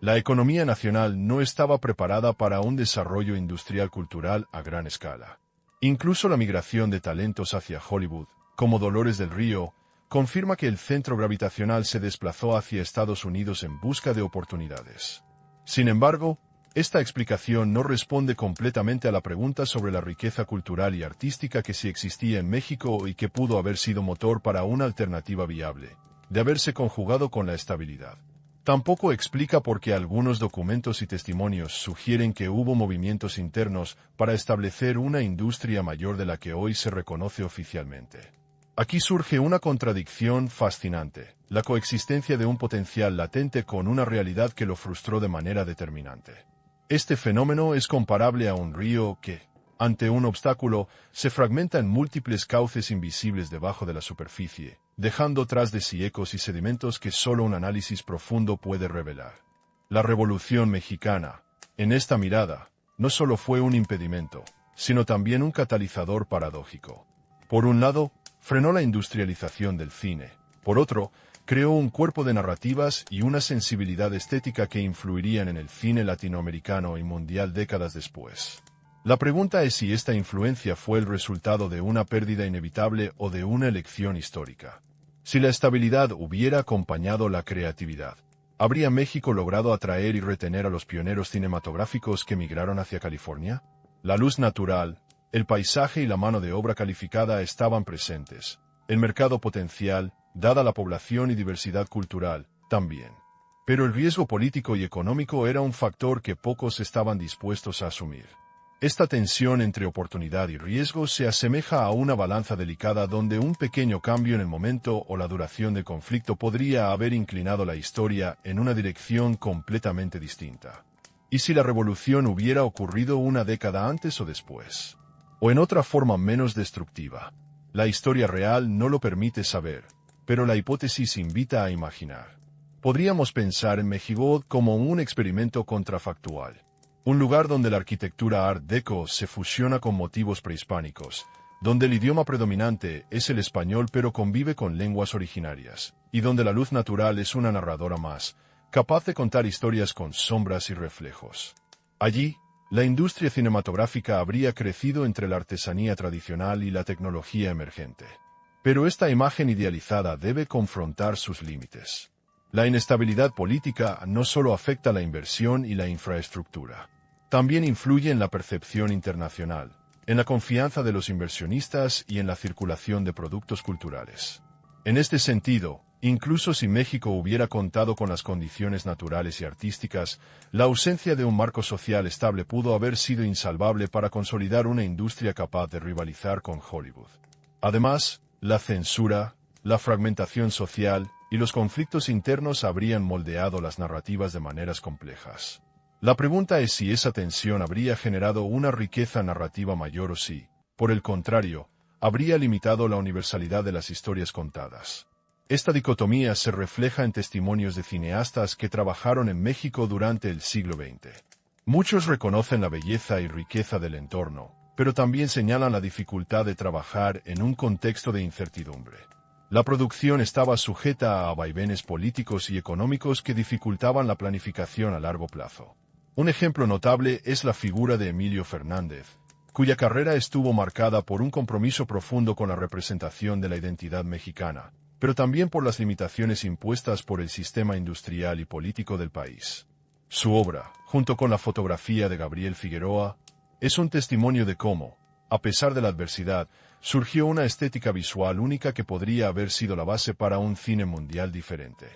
A: La economía nacional no estaba preparada para un desarrollo industrial cultural a gran escala. Incluso la migración de talentos hacia Hollywood, como Dolores del Río, confirma que el centro gravitacional se desplazó hacia Estados Unidos en busca de oportunidades. Sin embargo, esta explicación no responde completamente a la pregunta sobre la riqueza cultural y artística que sí existía en México y que pudo haber sido motor para una alternativa viable, de haberse conjugado con la estabilidad. Tampoco explica por qué algunos documentos y testimonios sugieren que hubo movimientos internos para establecer una industria mayor de la que hoy se reconoce oficialmente. Aquí surge una contradicción fascinante, la coexistencia de un potencial latente con una realidad que lo frustró de manera determinante. Este fenómeno es comparable a un río que, ante un obstáculo, se fragmenta en múltiples cauces invisibles debajo de la superficie, dejando tras de sí ecos y sedimentos que solo un análisis profundo puede revelar. La Revolución Mexicana, en esta mirada, no solo fue un impedimento, sino también un catalizador paradójico. Por un lado, frenó la industrialización del cine. Por otro, creó un cuerpo de narrativas y una sensibilidad estética que influirían en el cine latinoamericano y mundial décadas después. La pregunta es si esta influencia fue el resultado de una pérdida inevitable o de una elección histórica. Si la estabilidad hubiera acompañado la creatividad, ¿habría México logrado atraer y retener a los pioneros cinematográficos que migraron hacia California? La luz natural, el paisaje y la mano de obra calificada estaban presentes. El mercado potencial, dada la población y diversidad cultural, también. Pero el riesgo político y económico era un factor que pocos estaban dispuestos a asumir. Esta tensión entre oportunidad y riesgo se asemeja a una balanza delicada donde un pequeño cambio en el momento o la duración del conflicto podría haber inclinado la historia en una dirección completamente distinta. ¿Y si la revolución hubiera ocurrido una década antes o después? O en otra forma menos destructiva. La historia real no lo permite saber, pero la hipótesis invita a imaginar. Podríamos pensar en México como un experimento contrafactual. Un lugar donde la arquitectura Art Deco se fusiona con motivos prehispánicos, donde el idioma predominante es el español pero convive con lenguas originarias, y donde la luz natural es una narradora más, capaz de contar historias con sombras y reflejos. Allí, la industria cinematográfica habría crecido entre la artesanía tradicional y la tecnología emergente. Pero esta imagen idealizada debe confrontar sus límites. La inestabilidad política no solo afecta la inversión y la infraestructura. También influye en la percepción internacional, en la confianza de los inversionistas y en la circulación de productos culturales. En este sentido, incluso si México hubiera contado con las condiciones naturales y artísticas, la ausencia de un marco social estable pudo haber sido insalvable para consolidar una industria capaz de rivalizar con Hollywood. Además, la censura, la fragmentación social y los conflictos internos habrían moldeado las narrativas de maneras complejas. La pregunta es si esa tensión habría generado una riqueza narrativa mayor o si, por el contrario, habría limitado la universalidad de las historias contadas. Esta dicotomía se refleja en testimonios de cineastas que trabajaron en México durante el siglo XX. Muchos reconocen la belleza y riqueza del entorno, pero también señalan la dificultad de trabajar en un contexto de incertidumbre. La producción estaba sujeta a vaivenes políticos y económicos que dificultaban la planificación a largo plazo. Un ejemplo notable es la figura de Emilio Fernández, cuya carrera estuvo marcada por un compromiso profundo con la representación de la identidad mexicana, pero también por las limitaciones impuestas por el sistema industrial y político del país. Su obra, junto con la fotografía de Gabriel Figueroa, es un testimonio de cómo, a pesar de la adversidad, surgió una estética visual única que podría haber sido la base para un cine mundial diferente.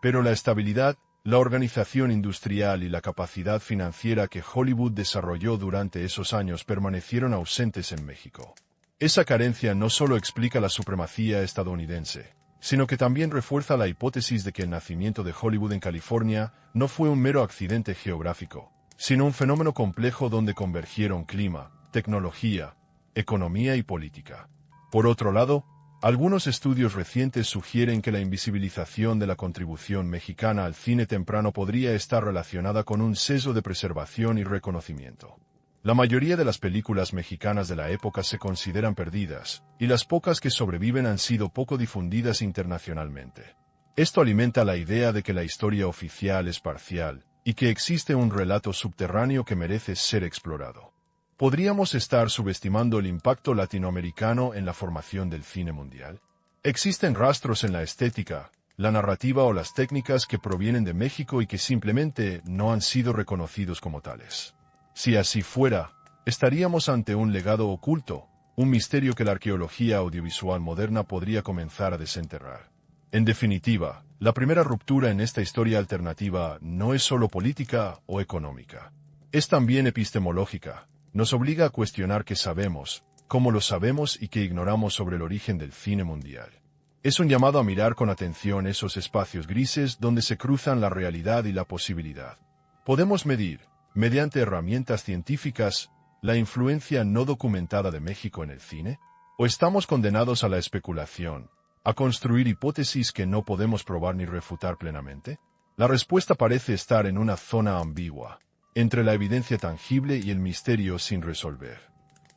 A: Pero la estabilidad, la organización industrial y la capacidad financiera que Hollywood desarrolló durante esos años permanecieron ausentes en México. Esa carencia no solo explica la supremacía estadounidense, sino que también refuerza la hipótesis de que el nacimiento de Hollywood en California no fue un mero accidente geográfico, sino un fenómeno complejo donde convergieron clima, tecnología, economía y política. Por otro lado, algunos estudios recientes sugieren que la invisibilización de la contribución mexicana al cine temprano podría estar relacionada con un sesgo de preservación y reconocimiento. La mayoría de las películas mexicanas de la época se consideran perdidas, y las pocas que sobreviven han sido poco difundidas internacionalmente. Esto alimenta la idea de que la historia oficial es parcial, y que existe un relato subterráneo que merece ser explorado. ¿Podríamos estar subestimando el impacto latinoamericano en la formación del cine mundial? Existen rastros en la estética, la narrativa o las técnicas que provienen de México y que simplemente no han sido reconocidos como tales. Si así fuera, estaríamos ante un legado oculto, un misterio que la arqueología audiovisual moderna podría comenzar a desenterrar. En definitiva, la primera ruptura en esta historia alternativa no es solo política o económica. Es también epistemológica. Nos obliga a cuestionar qué sabemos, cómo lo sabemos y qué ignoramos sobre el origen del cine mundial. Es un llamado a mirar con atención esos espacios grises donde se cruzan la realidad y la posibilidad. Podemos medir, mediante herramientas científicas, la influencia no documentada de México en el cine, ¿o estamos condenados a la especulación, a construir hipótesis que no podemos probar ni refutar plenamente? La respuesta parece estar en una zona ambigua, entre la evidencia tangible y el misterio sin resolver.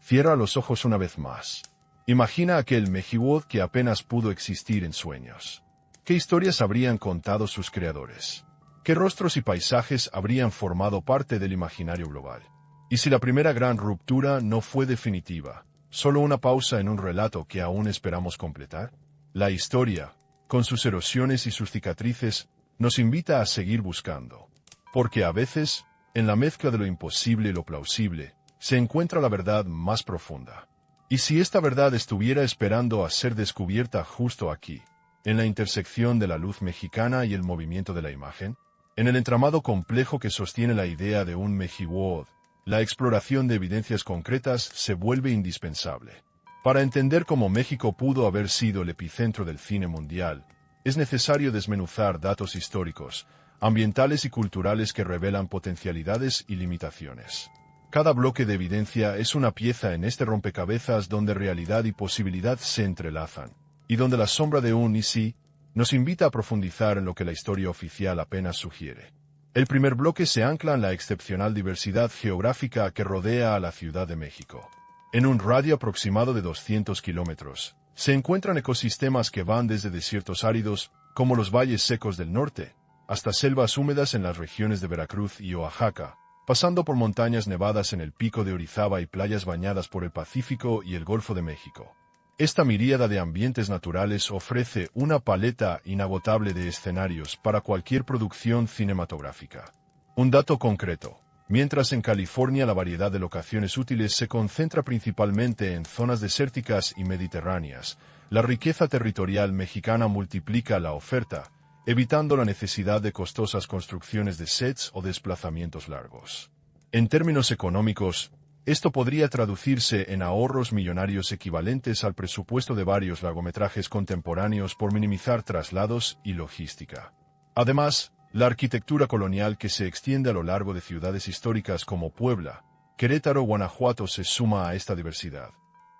A: Cierra los ojos una vez más. Imagina aquel Mexiwood que apenas pudo existir en sueños. ¿Qué historias habrían contado sus creadores? ¿Qué rostros y paisajes habrían formado parte del imaginario global? ¿Y si la primera gran ruptura no fue definitiva, solo una pausa en un relato que aún esperamos completar? La historia, con sus erosiones y sus cicatrices, nos invita a seguir buscando. Porque a veces, en la mezcla de lo imposible y lo plausible, se encuentra la verdad más profunda. ¿Y si esta verdad estuviera esperando a ser descubierta justo aquí, en la intersección de la luz mexicana y el movimiento de la imagen? En el entramado complejo que sostiene la idea de un Mexiwood, la exploración de evidencias concretas se vuelve indispensable. Para entender cómo México pudo haber sido el epicentro del cine mundial, es necesario desmenuzar datos históricos, ambientales y culturales que revelan potencialidades y limitaciones. Cada bloque de evidencia es una pieza en este rompecabezas donde realidad y posibilidad se entrelazan, y donde la sombra de un y sí nos invita a profundizar en lo que la historia oficial apenas sugiere. El primer bloque se ancla en la excepcional diversidad geográfica que rodea a la Ciudad de México. En un radio aproximado de 200 kilómetros, se encuentran ecosistemas que van desde desiertos áridos, como los valles secos del norte, hasta selvas húmedas en las regiones de Veracruz y Oaxaca, pasando por montañas nevadas en el pico de Orizaba y playas bañadas por el Pacífico y el Golfo de México. Esta miríada de ambientes naturales ofrece una paleta inagotable de escenarios para cualquier producción cinematográfica. Un dato concreto. Mientras en California la variedad de locaciones útiles se concentra principalmente en zonas desérticas y mediterráneas, la riqueza territorial mexicana multiplica la oferta, evitando la necesidad de costosas construcciones de sets o desplazamientos largos. En términos económicos, esto podría traducirse en ahorros millonarios equivalentes al presupuesto de varios largometrajes contemporáneos por minimizar traslados y logística. Además, la arquitectura colonial que se extiende a lo largo de ciudades históricas como Puebla, Querétaro o Guanajuato se suma a esta diversidad.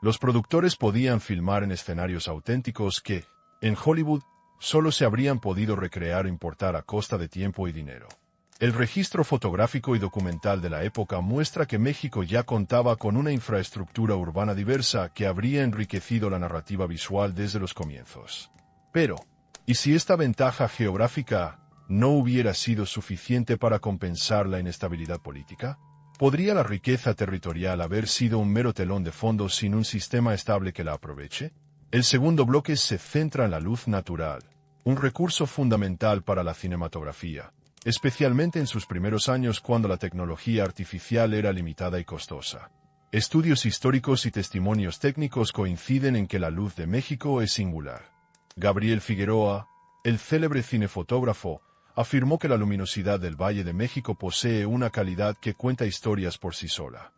A: Los productores podían filmar en escenarios auténticos que, en Hollywood, solo se habrían podido recrear o importar a costa de tiempo y dinero. El registro fotográfico y documental de la época muestra que México ya contaba con una infraestructura urbana diversa que habría enriquecido la narrativa visual desde los comienzos. Pero, ¿y si esta ventaja geográfica no hubiera sido suficiente para compensar la inestabilidad política? ¿Podría la riqueza territorial haber sido un mero telón de fondo sin un sistema estable que la aproveche? El segundo bloque se centra en la luz natural, un recurso fundamental para la cinematografía, especialmente en sus primeros años cuando la tecnología artificial era limitada y costosa. Estudios históricos y testimonios técnicos coinciden en que la luz de México es singular. Gabriel Figueroa, el célebre cinefotógrafo, afirmó que la luminosidad del Valle de México posee una calidad que cuenta historias por sí sola.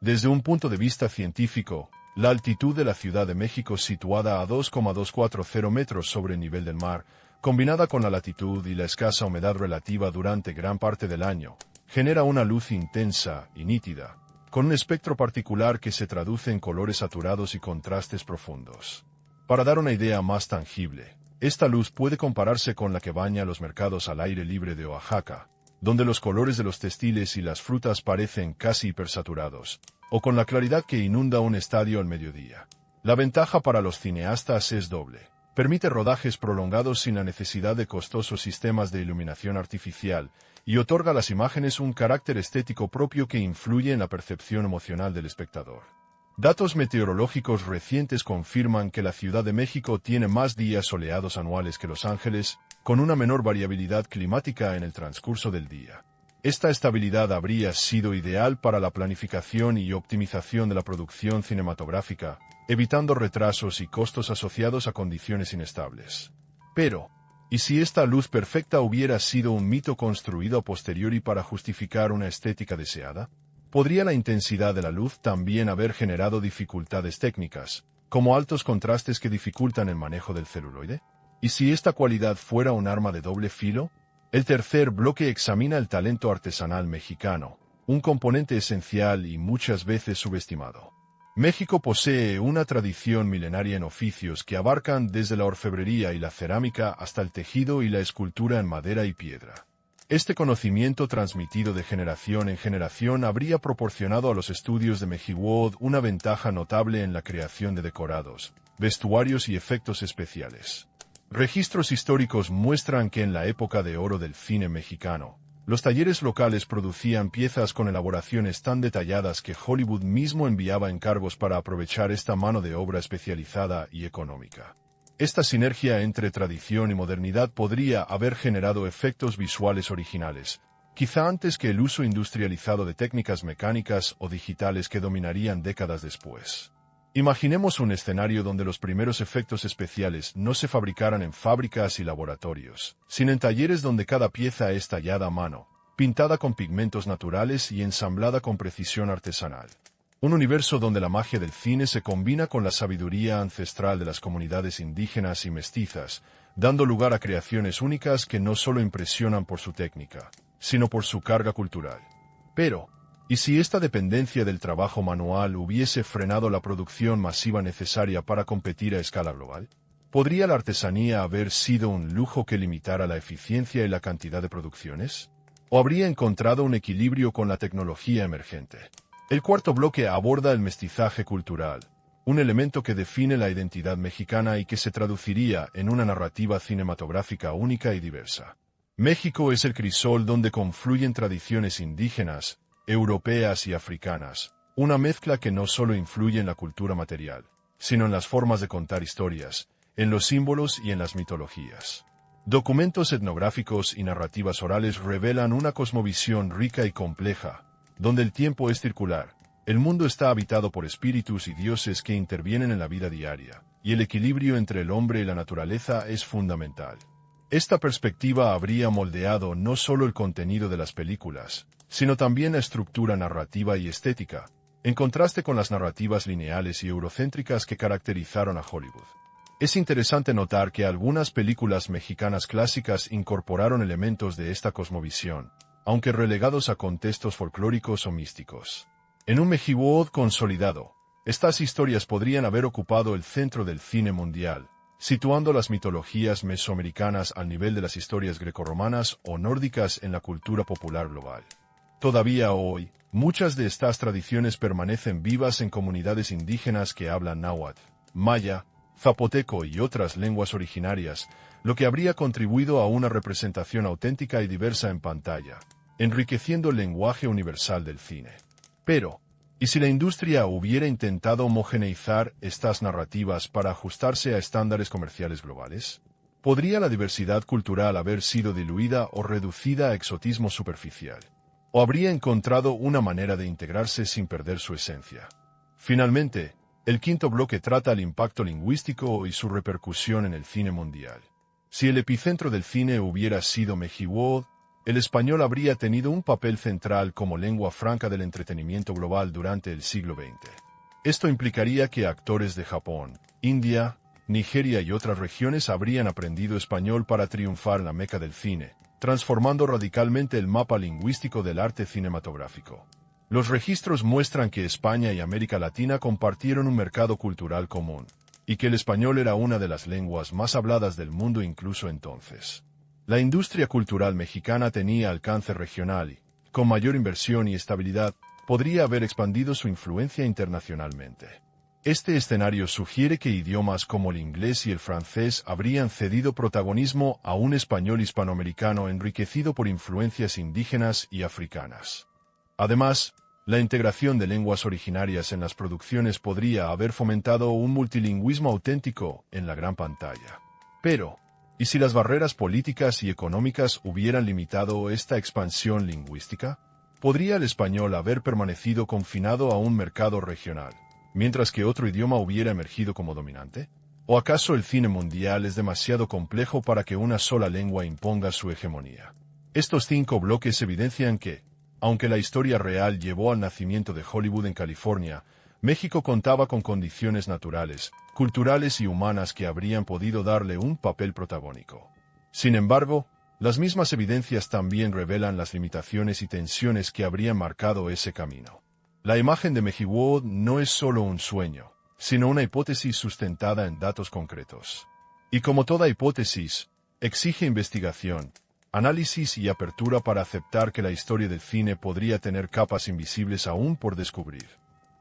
A: Desde un punto de vista científico, la altitud de la Ciudad de México situada a 2,240 metros sobre el nivel del mar, combinada con la latitud y la escasa humedad relativa durante gran parte del año, genera una luz intensa y nítida, con un espectro particular que se traduce en colores saturados y contrastes profundos. Para dar una idea más tangible, esta luz puede compararse con la que baña los mercados al aire libre de Oaxaca, donde los colores de los textiles y las frutas parecen casi hipersaturados, o con la claridad que inunda un estadio al mediodía. La ventaja para los cineastas es doble. Permite rodajes prolongados sin la necesidad de costosos sistemas de iluminación artificial y otorga a las imágenes un carácter estético propio que influye en la percepción emocional del espectador. Datos meteorológicos recientes confirman que la Ciudad de México tiene más días soleados anuales que Los Ángeles, con una menor variabilidad climática en el transcurso del día. Esta estabilidad habría sido ideal para la planificación y optimización de la producción cinematográfica, evitando retrasos y costos asociados a condiciones inestables. Pero, ¿y si esta luz perfecta hubiera sido un mito construido a posteriori para justificar una estética deseada? ¿Podría la intensidad de la luz también haber generado dificultades técnicas, como altos contrastes que dificultan el manejo del celuloide? ¿Y si esta cualidad fuera un arma de doble filo? El tercer bloque examina el talento artesanal mexicano, un componente esencial y muchas veces subestimado. México posee una tradición milenaria en oficios que abarcan desde la orfebrería y la cerámica hasta el tejido y la escultura en madera y piedra. Este conocimiento transmitido de generación en generación habría proporcionado a los estudios de Mexiwood una ventaja notable en la creación de decorados, vestuarios y efectos especiales. Registros históricos muestran que en la época de oro del cine mexicano, los talleres locales producían piezas con elaboraciones tan detalladas que Hollywood mismo enviaba encargos para aprovechar esta mano de obra especializada y económica. Esta sinergia entre tradición y modernidad podría haber generado efectos visuales originales, quizá antes que el uso industrializado de técnicas mecánicas o digitales que dominarían décadas después. Imaginemos un escenario donde los primeros efectos especiales no se fabricaran en fábricas y laboratorios, sino en talleres donde cada pieza es tallada a mano, pintada con pigmentos naturales y ensamblada con precisión artesanal. Un universo donde la magia del cine se combina con la sabiduría ancestral de las comunidades indígenas y mestizas, dando lugar a creaciones únicas que no solo impresionan por su técnica, sino por su carga cultural. Pero, ¿y si esta dependencia del trabajo manual hubiese frenado la producción masiva necesaria para competir a escala global? ¿Podría la artesanía haber sido un lujo que limitara la eficiencia y la cantidad de producciones? ¿O habría encontrado un equilibrio con la tecnología emergente? El cuarto bloque aborda el mestizaje cultural, un elemento que define la identidad mexicana y que se traduciría en una narrativa cinematográfica única y diversa. México es el crisol donde confluyen tradiciones indígenas, europeas y africanas, una mezcla que no solo influye en la cultura material, sino en las formas de contar historias, en los símbolos y en las mitologías. Documentos etnográficos y narrativas orales revelan una cosmovisión rica y compleja, donde el tiempo es circular, el mundo está habitado por espíritus y dioses que intervienen en la vida diaria, y el equilibrio entre el hombre y la naturaleza es fundamental. Esta perspectiva habría moldeado no solo el contenido de las películas, sino también la estructura narrativa y estética, en contraste con las narrativas lineales y eurocéntricas que caracterizaron a Hollywood. Es interesante notar que algunas películas mexicanas clásicas incorporaron elementos de esta cosmovisión, aunque relegados a contextos folclóricos o místicos. En un Mexiwood consolidado, estas historias podrían haber ocupado el centro del cine mundial, situando las mitologías mesoamericanas al nivel de las historias grecorromanas o nórdicas en la cultura popular global. Todavía hoy, muchas de estas tradiciones permanecen vivas en comunidades indígenas que hablan náhuatl, maya, zapoteco y otras lenguas originarias, lo que habría contribuido a una representación auténtica y diversa en pantalla, enriqueciendo el lenguaje universal del cine. Pero, ¿y si la industria hubiera intentado homogeneizar estas narrativas para ajustarse a estándares comerciales globales? ¿Podría la diversidad cultural haber sido diluida o reducida a exotismo superficial? ¿O habría encontrado una manera de integrarse sin perder su esencia? Finalmente, el quinto bloque trata el impacto lingüístico y su repercusión en el cine mundial. Si el epicentro del cine hubiera sido Mexiwood, el español habría tenido un papel central como lengua franca del entretenimiento global durante el siglo XX. Esto implicaría que actores de Japón, India, Nigeria y otras regiones habrían aprendido español para triunfar en la meca del cine, transformando radicalmente el mapa lingüístico del arte cinematográfico. Los registros muestran que España y América Latina compartieron un mercado cultural común, y que el español era una de las lenguas más habladas del mundo incluso entonces. La industria cultural mexicana tenía alcance regional y, con mayor inversión y estabilidad, podría haber expandido su influencia internacionalmente. Este escenario sugiere que idiomas como el inglés y el francés habrían cedido protagonismo a un español hispanoamericano enriquecido por influencias indígenas y africanas. Además, la integración de lenguas originarias en las producciones podría haber fomentado un multilingüismo auténtico en la gran pantalla. Pero, ¿y si las barreras políticas y económicas hubieran limitado esta expansión lingüística? ¿Podría el español haber permanecido confinado a un mercado regional, mientras que otro idioma hubiera emergido como dominante? ¿O acaso el cine mundial es demasiado complejo para que una sola lengua imponga su hegemonía? Estos 5 bloques evidencian que, aunque la historia real llevó al nacimiento de Hollywood en California, México contaba con condiciones naturales, culturales y humanas que habrían podido darle un papel protagónico. Sin embargo, las mismas evidencias también revelan las limitaciones y tensiones que habrían marcado ese camino. La imagen de Mexiwood no es solo un sueño, sino una hipótesis sustentada en datos concretos. Y como toda hipótesis, exige investigación, análisis y apertura para aceptar que la historia del cine podría tener capas invisibles aún por descubrir.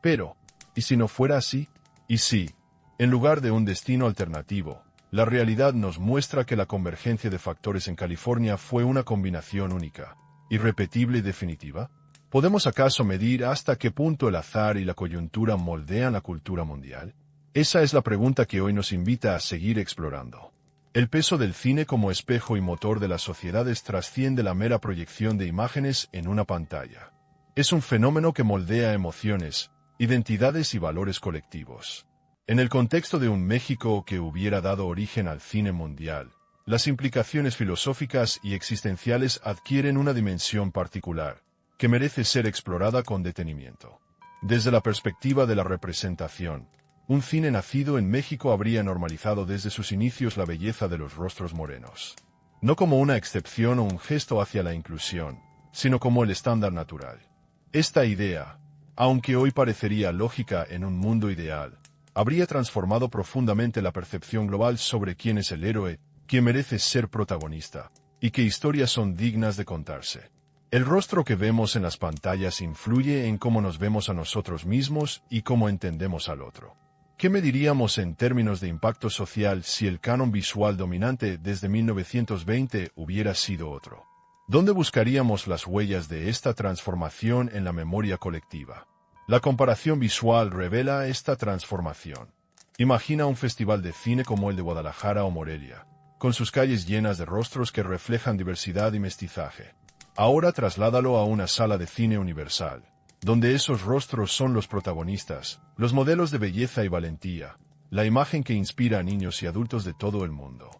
A: Pero, ¿y si no fuera así? ¿Y si, en lugar de un destino alternativo, la realidad nos muestra que la convergencia de factores en California fue una combinación única, irrepetible y definitiva? ¿Podemos acaso medir hasta qué punto el azar y la coyuntura moldean la cultura mundial? Esa es la pregunta que hoy nos invita a seguir explorando. El peso del cine como espejo y motor de las sociedades trasciende la mera proyección de imágenes en una pantalla. Es un fenómeno que moldea emociones, identidades y valores colectivos. En el contexto de un México que hubiera dado origen al cine mundial, las implicaciones filosóficas y existenciales adquieren una dimensión particular, que merece ser explorada con detenimiento. Desde la perspectiva de la representación, un cine nacido en México habría normalizado desde sus inicios la belleza de los rostros morenos. No como una excepción o un gesto hacia la inclusión, sino como el estándar natural. Esta idea, aunque hoy parecería lógica en un mundo ideal, habría transformado profundamente la percepción global sobre quién es el héroe, quién merece ser protagonista, y qué historias son dignas de contarse. El rostro que vemos en las pantallas influye en cómo nos vemos a nosotros mismos y cómo entendemos al otro. ¿Qué mediríamos en términos de impacto social si el canon visual dominante desde 1920 hubiera sido otro? ¿Dónde buscaríamos las huellas de esta transformación en la memoria colectiva? La comparación visual revela esta transformación. Imagina un festival de cine como el de Guadalajara o Morelia, con sus calles llenas de rostros que reflejan diversidad y mestizaje. Ahora trasládalo a una sala de cine universal, donde esos rostros son los protagonistas, los modelos de belleza y valentía, la imagen que inspira a niños y adultos de todo el mundo.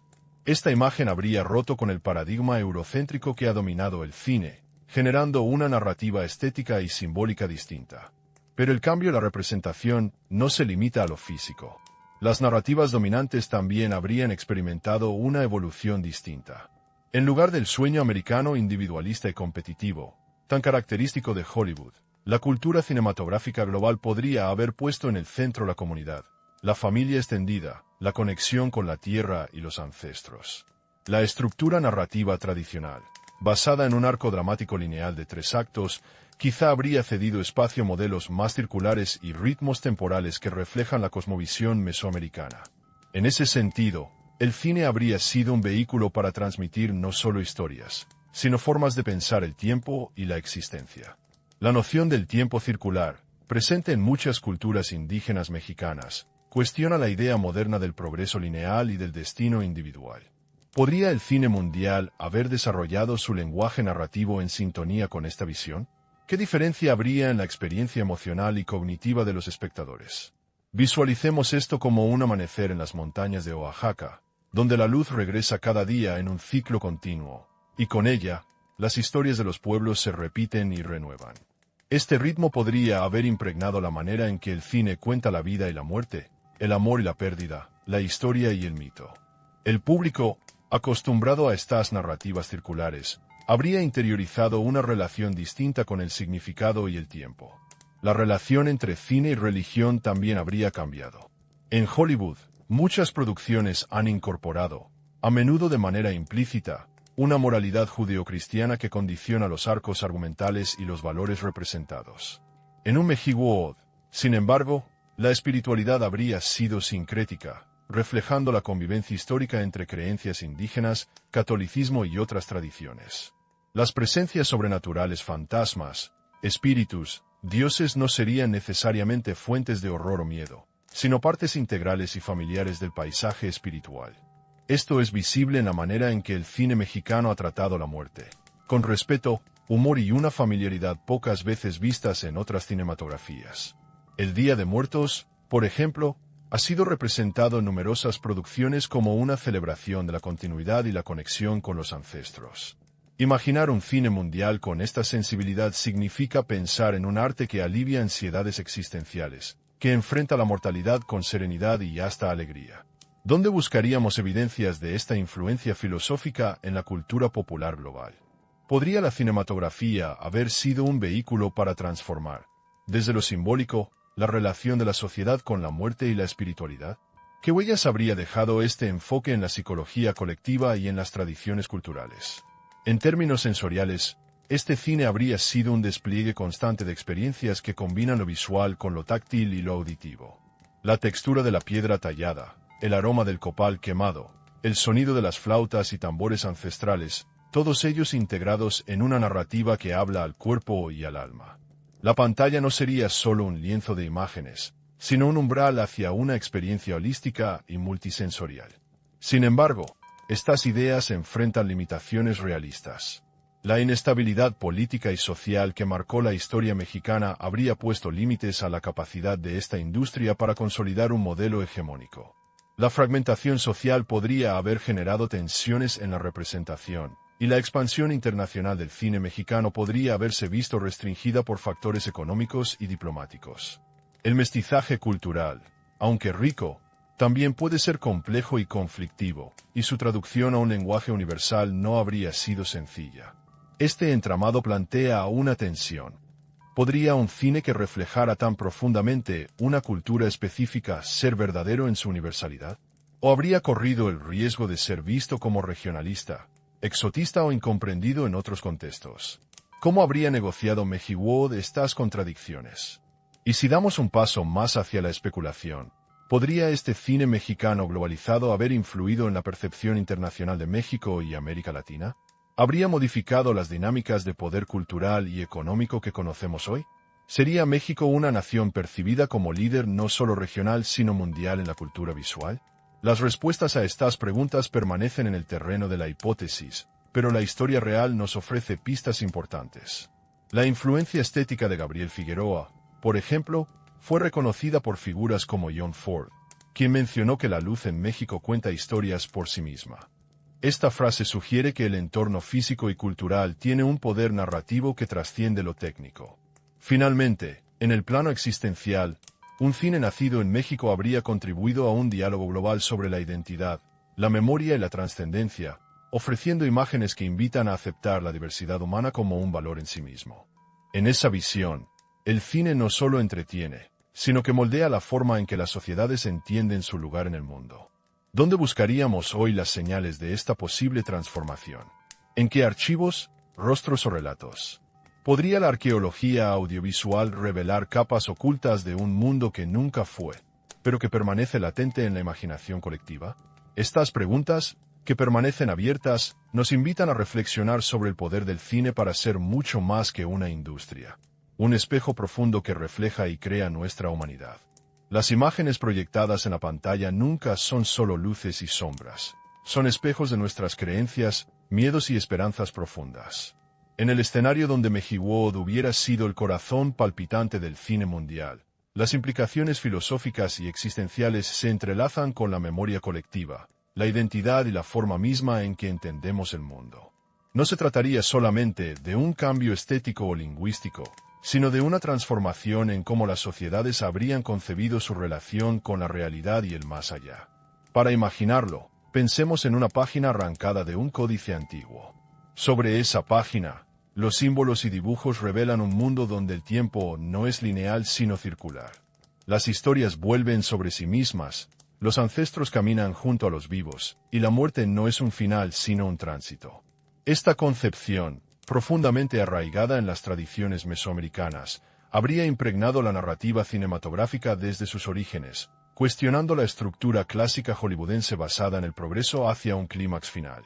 A: Esta imagen habría roto con el paradigma eurocéntrico que ha dominado el cine, generando una narrativa estética y simbólica distinta. Pero el cambio en la representación no se limita a lo físico. Las narrativas dominantes también habrían experimentado una evolución distinta. En lugar del sueño americano individualista y competitivo, tan característico de Hollywood, la cultura cinematográfica global podría haber puesto en el centro la comunidad, la familia extendida, la conexión con la tierra y los ancestros. La estructura narrativa tradicional, basada en un arco dramático lineal de 3 actos, quizá habría cedido espacio a modelos más circulares y ritmos temporales que reflejan la cosmovisión mesoamericana. En ese sentido, el cine habría sido un vehículo para transmitir no solo historias, sino formas de pensar el tiempo y la existencia. La noción del tiempo circular, presente en muchas culturas indígenas mexicanas, cuestiona la idea moderna del progreso lineal y del destino individual. ¿Podría el cine mundial haber desarrollado su lenguaje narrativo en sintonía con esta visión? ¿Qué diferencia habría en la experiencia emocional y cognitiva de los espectadores? Visualicemos esto como un amanecer en las montañas de Oaxaca, donde la luz regresa cada día en un ciclo continuo, y con ella, las historias de los pueblos se repiten y renuevan. Este ritmo podría haber impregnado la manera en que el cine cuenta la vida y la muerte, el amor y la pérdida, la historia y el mito. El público, acostumbrado a estas narrativas circulares, habría interiorizado una relación distinta con el significado y el tiempo. La relación entre cine y religión también habría cambiado. En Hollywood, muchas producciones han incorporado, a menudo de manera implícita, una moralidad judeocristiana que condiciona los arcos argumentales y los valores representados. En un Mexiwood, sin embargo, La espiritualidad habría sido sincrética, reflejando la convivencia histórica entre creencias indígenas, catolicismo y otras tradiciones. Las presencias sobrenaturales, fantasmas, espíritus, dioses no serían necesariamente fuentes de horror o miedo, sino partes integrales y familiares del paisaje espiritual. Esto es visible en la manera en que el cine mexicano ha tratado la muerte, con respeto, humor y una familiaridad pocas veces vistas en otras cinematografías. El Día de Muertos, por ejemplo, ha sido representado en numerosas producciones como una celebración de la continuidad y la conexión con los ancestros. Imaginar un cine mundial con esta sensibilidad significa pensar en un arte que alivia ansiedades existenciales, que enfrenta la mortalidad con serenidad y hasta alegría. ¿Dónde buscaríamos evidencias de esta influencia filosófica en la cultura popular global? ¿Podría la cinematografía haber sido un vehículo para transformar, desde lo simbólico, la relación de la sociedad con la muerte y la espiritualidad? ¿Qué huellas habría dejado este enfoque en la psicología colectiva y en las tradiciones culturales? En términos sensoriales, este cine habría sido un despliegue constante de experiencias que combinan lo visual con lo táctil y lo auditivo. La textura de la piedra tallada, el aroma del copal quemado, el sonido de las flautas y tambores ancestrales, todos ellos integrados en una narrativa que habla al cuerpo y al alma. La pantalla no sería solo un lienzo de imágenes, sino un umbral hacia una experiencia holística y multisensorial. Sin embargo, estas ideas enfrentan limitaciones realistas. La inestabilidad política y social que marcó la historia mexicana habría puesto límites a la capacidad de esta industria para consolidar un modelo hegemónico. La fragmentación social podría haber generado tensiones en la representación, y la expansión internacional del cine mexicano podría haberse visto restringida por factores económicos y diplomáticos. El mestizaje cultural, aunque rico, también puede ser complejo y conflictivo, y su traducción a un lenguaje universal no habría sido sencilla. Este entramado plantea una tensión. ¿Podría un cine que reflejara tan profundamente una cultura específica ser verdadero en su universalidad? ¿O habría corrido el riesgo de ser visto como regionalista, exotista o incomprendido en otros contextos? ¿Cómo habría negociado Mejiwo de estas contradicciones? Y si damos un paso más hacia la especulación, ¿podría este cine mexicano globalizado haber influido en la percepción internacional de México y América Latina? ¿Habría modificado las dinámicas de poder cultural y económico que conocemos hoy? ¿Sería México una nación percibida como líder no solo regional sino mundial en la cultura visual? Las respuestas a estas preguntas permanecen en el terreno de la hipótesis, pero la historia real nos ofrece pistas importantes. La influencia estética de Gabriel Figueroa, por ejemplo, fue reconocida por figuras como John Ford, quien mencionó que la luz en México cuenta historias por sí misma. Esta frase sugiere que el entorno físico y cultural tiene un poder narrativo que trasciende lo técnico. Finalmente, en el plano existencial, un cine nacido en México habría contribuido a un diálogo global sobre la identidad, la memoria y la trascendencia, ofreciendo imágenes que invitan a aceptar la diversidad humana como un valor en sí mismo. En esa visión, el cine no solo entretiene, sino que moldea la forma en que las sociedades entienden su lugar en el mundo. ¿Dónde buscaríamos hoy las señales de esta posible transformación? ¿En qué archivos, rostros o relatos? ¿Podría la arqueología audiovisual revelar capas ocultas de un mundo que nunca fue, pero que permanece latente en la imaginación colectiva? Estas preguntas, que permanecen abiertas, nos invitan a reflexionar sobre el poder del cine para ser mucho más que una industria. Un espejo profundo que refleja y crea nuestra humanidad. Las imágenes proyectadas en la pantalla nunca son solo luces y sombras. Son espejos de nuestras creencias, miedos y esperanzas profundas. En el escenario donde Mejiwo hubiera sido el corazón palpitante del cine mundial, las implicaciones filosóficas y existenciales se entrelazan con la memoria colectiva, la identidad y la forma misma en que entendemos el mundo. No se trataría solamente de un cambio estético o lingüístico, sino de una transformación en cómo las sociedades habrían concebido su relación con la realidad y el más allá. Para imaginarlo, pensemos en una página arrancada de un códice antiguo. Sobre esa página, los símbolos y dibujos revelan un mundo donde el tiempo no es lineal sino circular. Las historias vuelven sobre sí mismas, los ancestros caminan junto a los vivos, y la muerte no es un final sino un tránsito. Esta concepción, profundamente arraigada en las tradiciones mesoamericanas, habría impregnado la narrativa cinematográfica desde sus orígenes, cuestionando la estructura clásica hollywoodense basada en el progreso hacia un clímax final.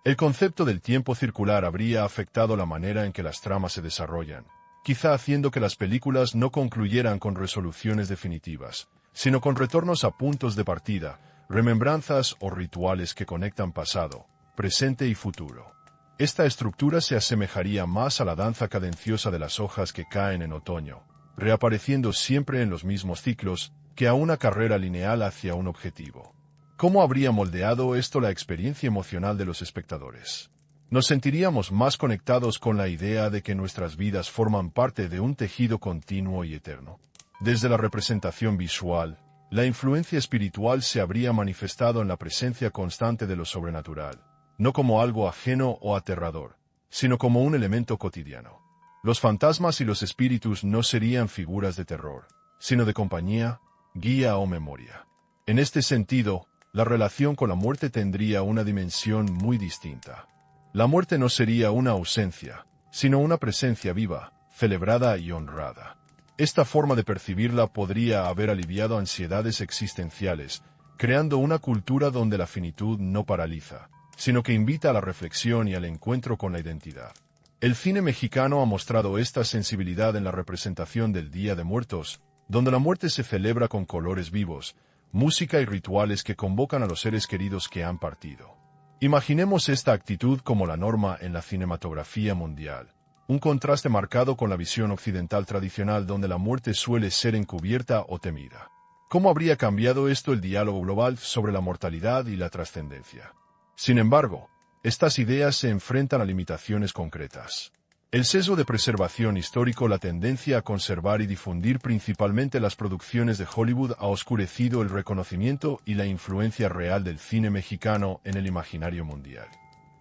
A: El concepto del tiempo circular habría afectado la manera en que las tramas se desarrollan, quizá haciendo que las películas no concluyeran con resoluciones definitivas, sino con retornos a puntos de partida, remembranzas o rituales que conectan pasado, presente y futuro. Esta estructura se asemejaría más a la danza cadenciosa de las hojas que caen en otoño, reapareciendo siempre en los mismos ciclos, que a una carrera lineal hacia un objetivo. ¿Cómo habría moldeado esto la experiencia emocional de los espectadores? Nos sentiríamos más conectados con la idea de que nuestras vidas forman parte de un tejido continuo y eterno. Desde la representación visual, la influencia espiritual se habría manifestado en la presencia constante de lo sobrenatural, no como algo ajeno o aterrador, sino como un elemento cotidiano. Los fantasmas y los espíritus no serían figuras de terror, sino de compañía, guía o memoria. En este sentido, la relación con la muerte tendría una dimensión muy distinta. La muerte no sería una ausencia, sino una presencia viva, celebrada y honrada. Esta forma de percibirla podría haber aliviado ansiedades existenciales, creando una cultura donde la finitud no paraliza, sino que invita a la reflexión y al encuentro con la identidad. El cine mexicano ha mostrado esta sensibilidad en la representación del Día de Muertos, donde la muerte se celebra con colores vivos, música y rituales que convocan a los seres queridos que han partido. Imaginemos esta actitud como la norma en la cinematografía mundial, un contraste marcado con la visión occidental tradicional donde la muerte suele ser encubierta o temida. ¿Cómo habría cambiado esto el diálogo global sobre la mortalidad y la trascendencia? Sin embargo, estas ideas se enfrentan a limitaciones concretas. El sesgo de preservación histórico, la tendencia a conservar y difundir principalmente las producciones de Hollywood ha oscurecido el reconocimiento y la influencia real del cine mexicano en el imaginario mundial.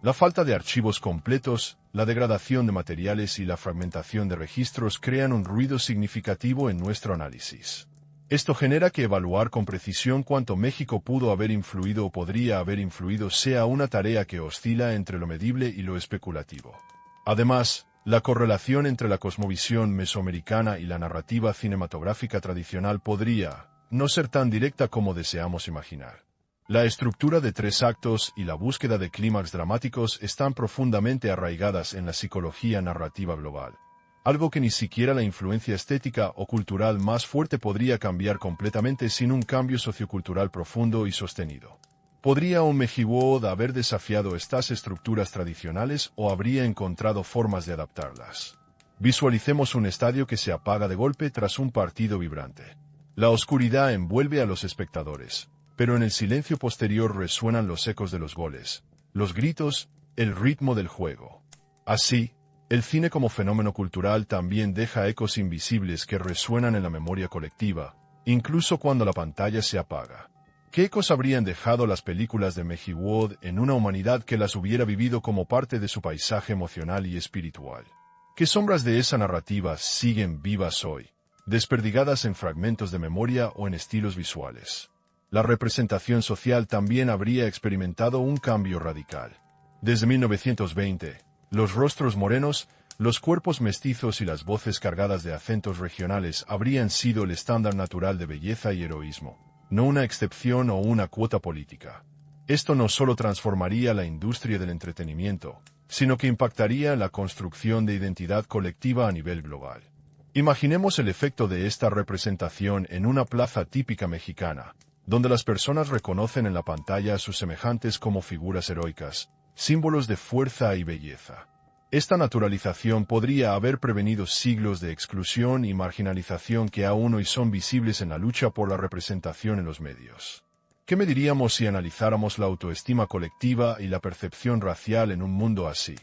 A: La falta de archivos completos, la degradación de materiales y la fragmentación de registros crean un ruido significativo en nuestro análisis. Esto genera que evaluar con precisión cuánto México pudo haber influido o podría haber influido sea una tarea que oscila entre lo medible y lo especulativo. Además, la correlación entre la cosmovisión mesoamericana y la narrativa cinematográfica tradicional podría no ser tan directa como deseamos imaginar. La estructura de 3 actos y la búsqueda de clímax dramáticos están profundamente arraigadas en la psicología narrativa global, algo que ni siquiera la influencia estética o cultural más fuerte podría cambiar completamente sin un cambio sociocultural profundo y sostenido. ¿Podría un Mejiwood haber desafiado estas estructuras tradicionales o habría encontrado formas de adaptarlas? Visualicemos un estadio que se apaga de golpe tras un partido vibrante. La oscuridad envuelve a los espectadores, pero en el silencio posterior resuenan los ecos de los goles, los gritos, el ritmo del juego. Así, el cine como fenómeno cultural también deja ecos invisibles que resuenan en la memoria colectiva, incluso cuando la pantalla se apaga. ¿Qué ecos habrían dejado las películas de Mejiwood en una humanidad que las hubiera vivido como parte de su paisaje emocional y espiritual? ¿Qué sombras de esa narrativa siguen vivas hoy, desperdigadas en fragmentos de memoria o en estilos visuales? La representación social también habría experimentado un cambio radical. Desde 1920, los rostros morenos, los cuerpos mestizos y las voces cargadas de acentos regionales habrían sido el estándar natural de belleza y heroísmo, no una excepción o una cuota política. Esto no solo transformaría la industria del entretenimiento, sino que impactaría en la construcción de identidad colectiva a nivel global. Imaginemos el efecto de esta representación en una plaza típica mexicana, donde las personas reconocen en la pantalla a sus semejantes como figuras heroicas, símbolos de fuerza y belleza. Esta naturalización podría haber prevenido siglos de exclusión y marginalización que aún hoy son visibles en la lucha por la representación en los medios. ¿Qué mediríamos si analizáramos la autoestima colectiva y la percepción racial en un mundo así?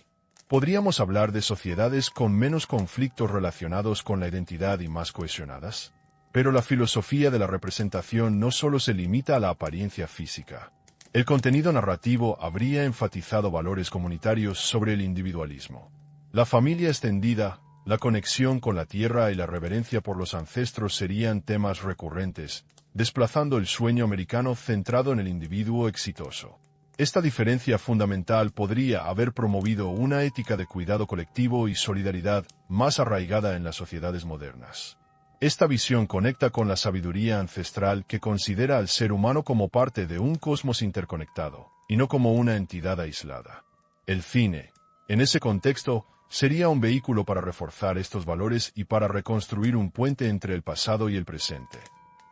A: ¿Podríamos hablar de sociedades con menos conflictos relacionados con la identidad y más cohesionadas? Pero la filosofía de la representación no solo se limita a la apariencia física. El contenido narrativo habría enfatizado valores comunitarios sobre el individualismo. La familia extendida, la conexión con la tierra y la reverencia por los ancestros serían temas recurrentes, desplazando el sueño americano centrado en el individuo exitoso. Esta diferencia fundamental podría haber promovido una ética de cuidado colectivo y solidaridad más arraigada en las sociedades modernas. Esta visión conecta con la sabiduría ancestral que considera al ser humano como parte de un cosmos interconectado, y no como una entidad aislada. El cine, en ese contexto, sería un vehículo para reforzar estos valores y para reconstruir un puente entre el pasado y el presente.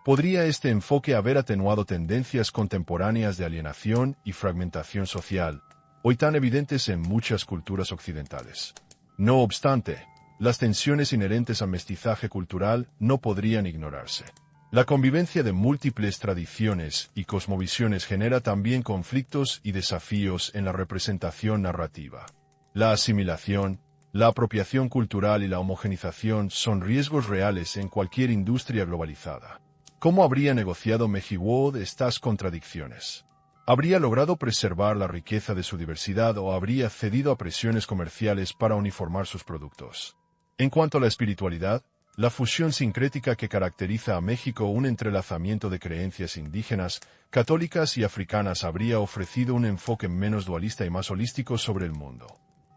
A: ¿Podría este enfoque haber atenuado tendencias contemporáneas de alienación y fragmentación social, hoy tan evidentes en muchas culturas occidentales? No obstante, las tensiones inherentes al mestizaje cultural no podrían ignorarse. La convivencia de múltiples tradiciones y cosmovisiones genera también conflictos y desafíos en la representación narrativa. La asimilación, la apropiación cultural y la homogenización son riesgos reales en cualquier industria globalizada. ¿Cómo habría negociado Mejiwood estas contradicciones? ¿Habría logrado preservar la riqueza de su diversidad o habría cedido a presiones comerciales para uniformar sus productos? En cuanto a la espiritualidad, la fusión sincrética que caracteriza a México, un entrelazamiento de creencias indígenas, católicas y africanas, habría ofrecido un enfoque menos dualista y más holístico sobre el mundo.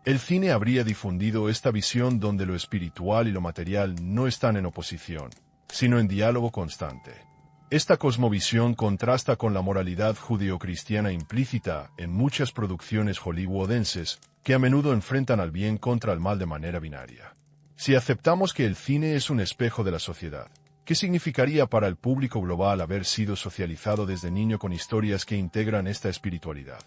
A: El cine habría difundido esta visión donde lo espiritual y lo material no están en oposición, sino en diálogo constante. Esta cosmovisión contrasta con la moralidad judeocristiana implícita en muchas producciones hollywoodenses, que a menudo enfrentan al bien contra el mal de manera binaria. Si aceptamos que el cine es un espejo de la sociedad, ¿qué significaría para el público global haber sido socializado desde niño con historias que integran esta espiritualidad?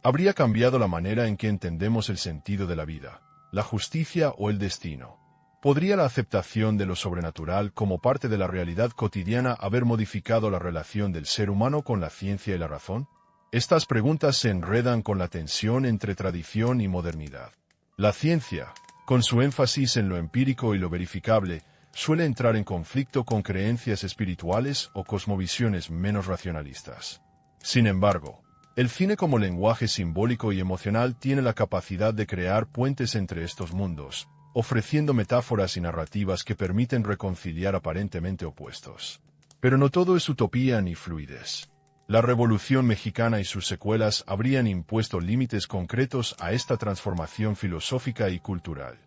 A: ¿Habría cambiado la manera en que entendemos el sentido de la vida, la justicia o el destino? ¿Podría la aceptación de lo sobrenatural como parte de la realidad cotidiana haber modificado la relación del ser humano con la ciencia y la razón? Estas preguntas se enredan con la tensión entre tradición y modernidad. La ciencia, con su énfasis en lo empírico y lo verificable, suele entrar en conflicto con creencias espirituales o cosmovisiones menos racionalistas. Sin embargo, el cine como lenguaje simbólico y emocional tiene la capacidad de crear puentes entre estos mundos, ofreciendo metáforas y narrativas que permiten reconciliar aparentemente opuestos. Pero no todo es utopía ni fluidez. La Revolución Mexicana y sus secuelas habrían impuesto límites concretos a esta transformación filosófica y cultural.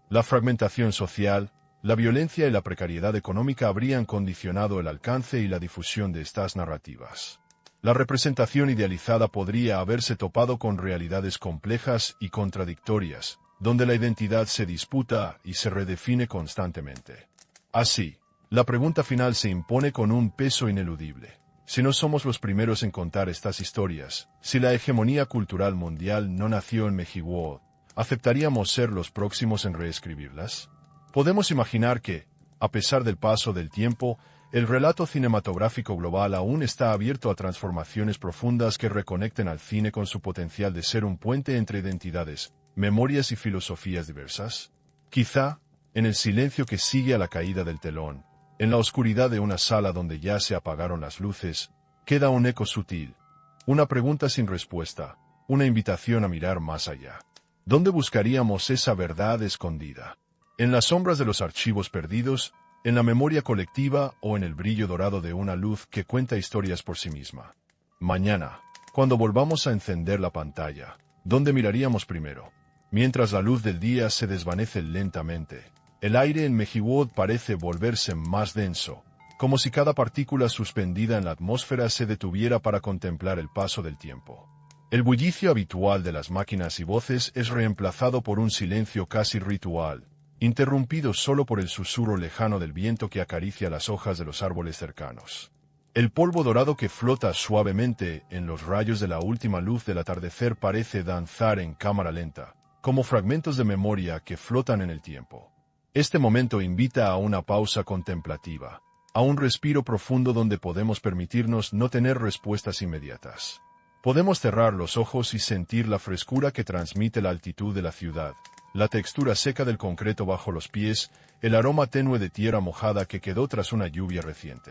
A: La fragmentación social, la violencia y la precariedad económica habrían condicionado el alcance y la difusión de estas narrativas. La representación idealizada podría haberse topado con realidades complejas y contradictorias, donde la identidad se disputa y se redefine constantemente. Así, la pregunta final se impone con un peso ineludible. Si no somos los primeros en contar estas historias, si la hegemonía cultural mundial no nació en Mejiwood, ¿aceptaríamos ser los próximos en reescribirlas? Podemos imaginar que, a pesar del paso del tiempo, el relato cinematográfico global aún está abierto a transformaciones profundas que reconecten al cine con su potencial de ser un puente entre identidades, memorias y filosofías diversas. Quizá, en el silencio que sigue a la caída del telón, en la oscuridad de una sala donde ya se apagaron las luces, queda un eco sutil, una pregunta sin respuesta, una invitación a mirar más allá. ¿Dónde buscaríamos esa verdad escondida? ¿En las sombras de los archivos perdidos, en la memoria colectiva o en el brillo dorado de una luz que cuenta historias por sí misma? Mañana, cuando volvamos a encender la pantalla, ¿dónde miraríamos primero? Mientras la luz del día se desvanece lentamente, el aire en Mejiwood parece volverse más denso, como si cada partícula suspendida en la atmósfera se detuviera para contemplar el paso del tiempo. El bullicio habitual de las máquinas y voces es reemplazado por un silencio casi ritual, interrumpido solo por el susurro lejano del viento que acaricia las hojas de los árboles cercanos. El polvo dorado que flota suavemente en los rayos de la última luz del atardecer parece danzar en cámara lenta, como fragmentos de memoria que flotan en el tiempo. Este momento invita a una pausa contemplativa, a un respiro profundo donde podemos permitirnos no tener respuestas inmediatas. Podemos cerrar los ojos y sentir la frescura que transmite la altitud de la ciudad, la textura seca del concreto bajo los pies, el aroma tenue de tierra mojada que quedó tras una lluvia reciente.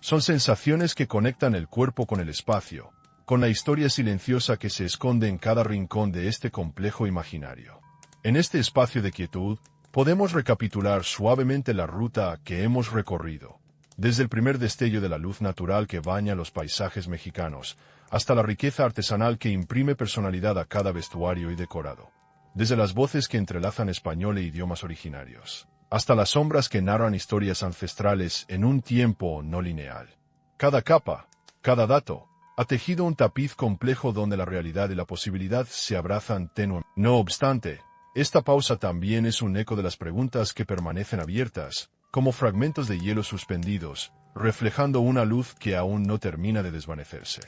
A: Son sensaciones que conectan el cuerpo con el espacio, con la historia silenciosa que se esconde en cada rincón de este complejo imaginario. En este espacio de quietud, podemos recapitular suavemente la ruta que hemos recorrido, desde el primer destello de la luz natural que baña los paisajes mexicanos, hasta la riqueza artesanal que imprime personalidad a cada vestuario y decorado. Desde las voces que entrelazan español e idiomas originarios, hasta las sombras que narran historias ancestrales en un tiempo no lineal. Cada capa, cada dato, ha tejido un tapiz complejo donde la realidad y la posibilidad se abrazan tenuemente. No obstante, esta pausa también es un eco de las preguntas que permanecen abiertas, como fragmentos de hielo suspendidos, reflejando una luz que aún no termina de desvanecerse.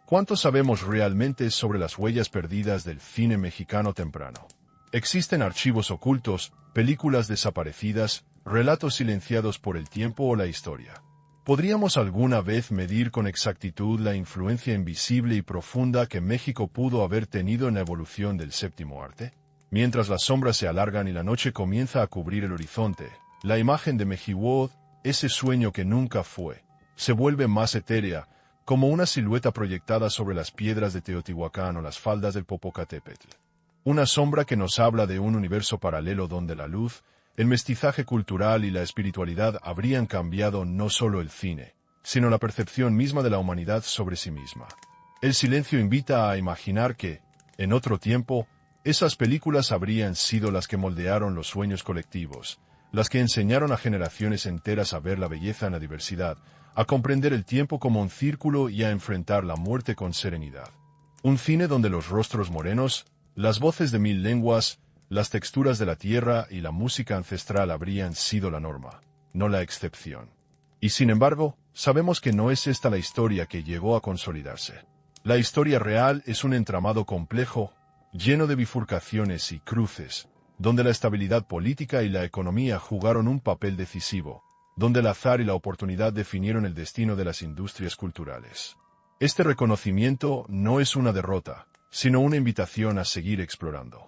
A: ¿Cuánto sabemos realmente sobre las huellas perdidas del cine mexicano temprano? Existen archivos ocultos, películas desaparecidas, relatos silenciados por el tiempo o la historia. ¿Podríamos alguna vez medir con exactitud la influencia invisible y profunda que México pudo haber tenido en la evolución del séptimo arte? Mientras las sombras se alargan y la noche comienza a cubrir el horizonte, la imagen de Mexihuod, ese sueño que nunca fue, se vuelve más etérea, como una silueta proyectada sobre las piedras de Teotihuacán o las faldas del Popocatépetl. Una sombra que nos habla de un universo paralelo donde la luz, el mestizaje cultural y la espiritualidad habrían cambiado no solo el cine, sino la percepción misma de la humanidad sobre sí misma. El silencio invita a imaginar que, en otro tiempo, esas películas habrían sido las que moldearon los sueños colectivos, las que enseñaron a generaciones enteras a ver la belleza en la diversidad, a comprender el tiempo como un círculo y a enfrentar la muerte con serenidad. Un cine donde los rostros morenos, las voces de mil lenguas, las texturas de la tierra y la música ancestral habrían sido la norma, no la excepción. Y sin embargo, sabemos que no es esta la historia que llegó a consolidarse. La historia real es un entramado complejo, lleno de bifurcaciones y cruces, donde la estabilidad política y la economía jugaron un papel decisivo, donde el azar y la oportunidad definieron el destino de las industrias culturales. Este reconocimiento no es una derrota, sino una invitación a seguir explorando.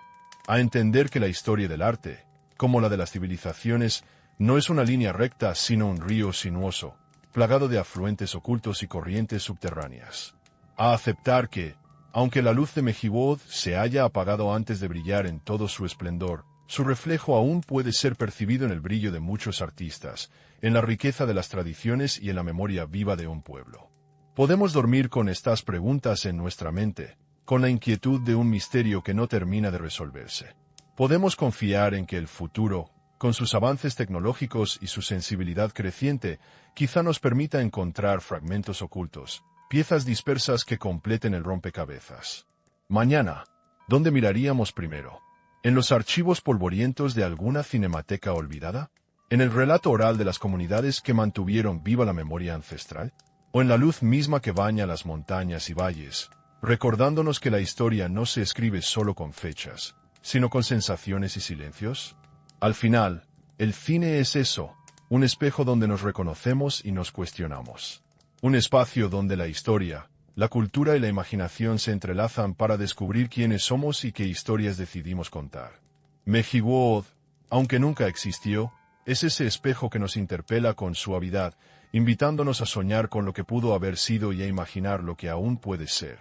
A: A entender que la historia del arte, como la de las civilizaciones, no es una línea recta sino un río sinuoso, plagado de afluentes ocultos y corrientes subterráneas. A aceptar que, aunque la luz de Mexihuod se haya apagado antes de brillar en todo su esplendor, su reflejo aún puede ser percibido en el brillo de muchos artistas, en la riqueza de las tradiciones y en la memoria viva de un pueblo. Podemos dormir con estas preguntas en nuestra mente, con la inquietud de un misterio que no termina de resolverse. Podemos confiar en que el futuro, con sus avances tecnológicos y su sensibilidad creciente, quizá nos permita encontrar fragmentos ocultos, piezas dispersas que completen el rompecabezas. Mañana, ¿dónde miraríamos primero? ¿En los archivos polvorientos de alguna cinemateca olvidada? ¿En el relato oral de las comunidades que mantuvieron viva la memoria ancestral? ¿O en la luz misma que baña las montañas y valles, recordándonos que la historia no se escribe solo con fechas, sino con sensaciones y silencios? Al final, el cine es eso, un espejo donde nos reconocemos y nos cuestionamos. Un espacio donde la historia, la cultura y la imaginación se entrelazan para descubrir quiénes somos y qué historias decidimos contar. Mexihuod, aunque nunca existió, es ese espejo que nos interpela con suavidad, invitándonos a soñar con lo que pudo haber sido y a imaginar lo que aún puede ser.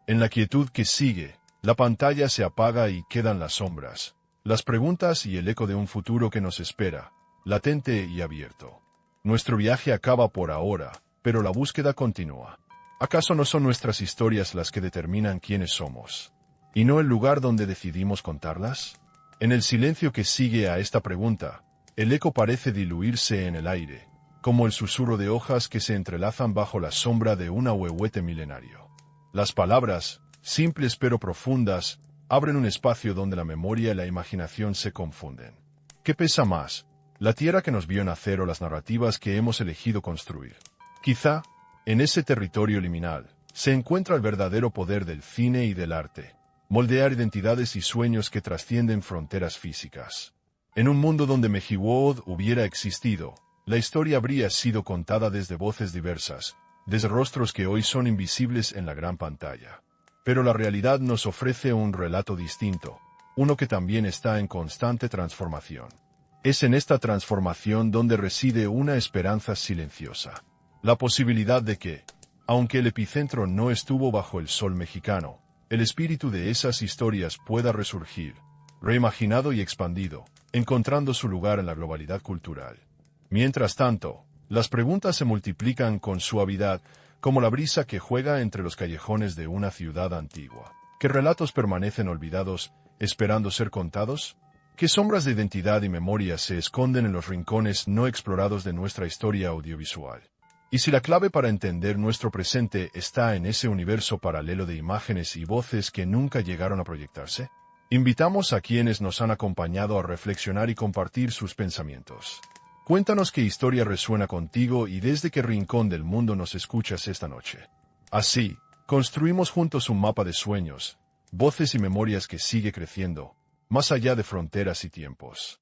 A: En la quietud que sigue, la pantalla se apaga y quedan las sombras, las preguntas y el eco de un futuro que nos espera, latente y abierto. Nuestro viaje acaba por ahora, pero la búsqueda continúa. ¿Acaso no son nuestras historias las que determinan quiénes somos, y no el lugar donde decidimos contarlas? En el silencio que sigue a esta pregunta, el eco parece diluirse en el aire, como el susurro de hojas que se entrelazan bajo la sombra de un ahuehuete milenario. Las palabras, simples pero profundas, abren un espacio donde la memoria y la imaginación se confunden. ¿Qué pesa más, la tierra que nos vio nacer o las narrativas que hemos elegido construir? Quizá, en ese territorio liminal, se encuentra el verdadero poder del cine y del arte, moldear identidades y sueños que trascienden fronteras físicas. En un mundo donde Mexihuod hubiera existido, la historia habría sido contada desde voces diversas, desde rostros que hoy son invisibles en la gran pantalla. Pero la realidad nos ofrece un relato distinto, uno que también está en constante transformación. Es en esta transformación donde reside una esperanza silenciosa. La posibilidad de que, aunque el epicentro no estuvo bajo el sol mexicano, el espíritu de esas historias pueda resurgir, reimaginado y expandido, encontrando su lugar en la globalidad cultural. Mientras tanto, las preguntas se multiplican con suavidad, como la brisa que juega entre los callejones de una ciudad antigua. ¿Qué relatos permanecen olvidados, esperando ser contados? ¿Qué sombras de identidad y memoria se esconden en los rincones no explorados de nuestra historia audiovisual? ¿Y si la clave para entender nuestro presente está en ese universo paralelo de imágenes y voces que nunca llegaron a proyectarse? Invitamos a quienes nos han acompañado a reflexionar y compartir sus pensamientos. Cuéntanos qué historia resuena contigo y desde qué rincón del mundo nos escuchas esta noche. Así, construimos juntos un mapa de sueños, voces y memorias que sigue creciendo, más allá de fronteras y tiempos.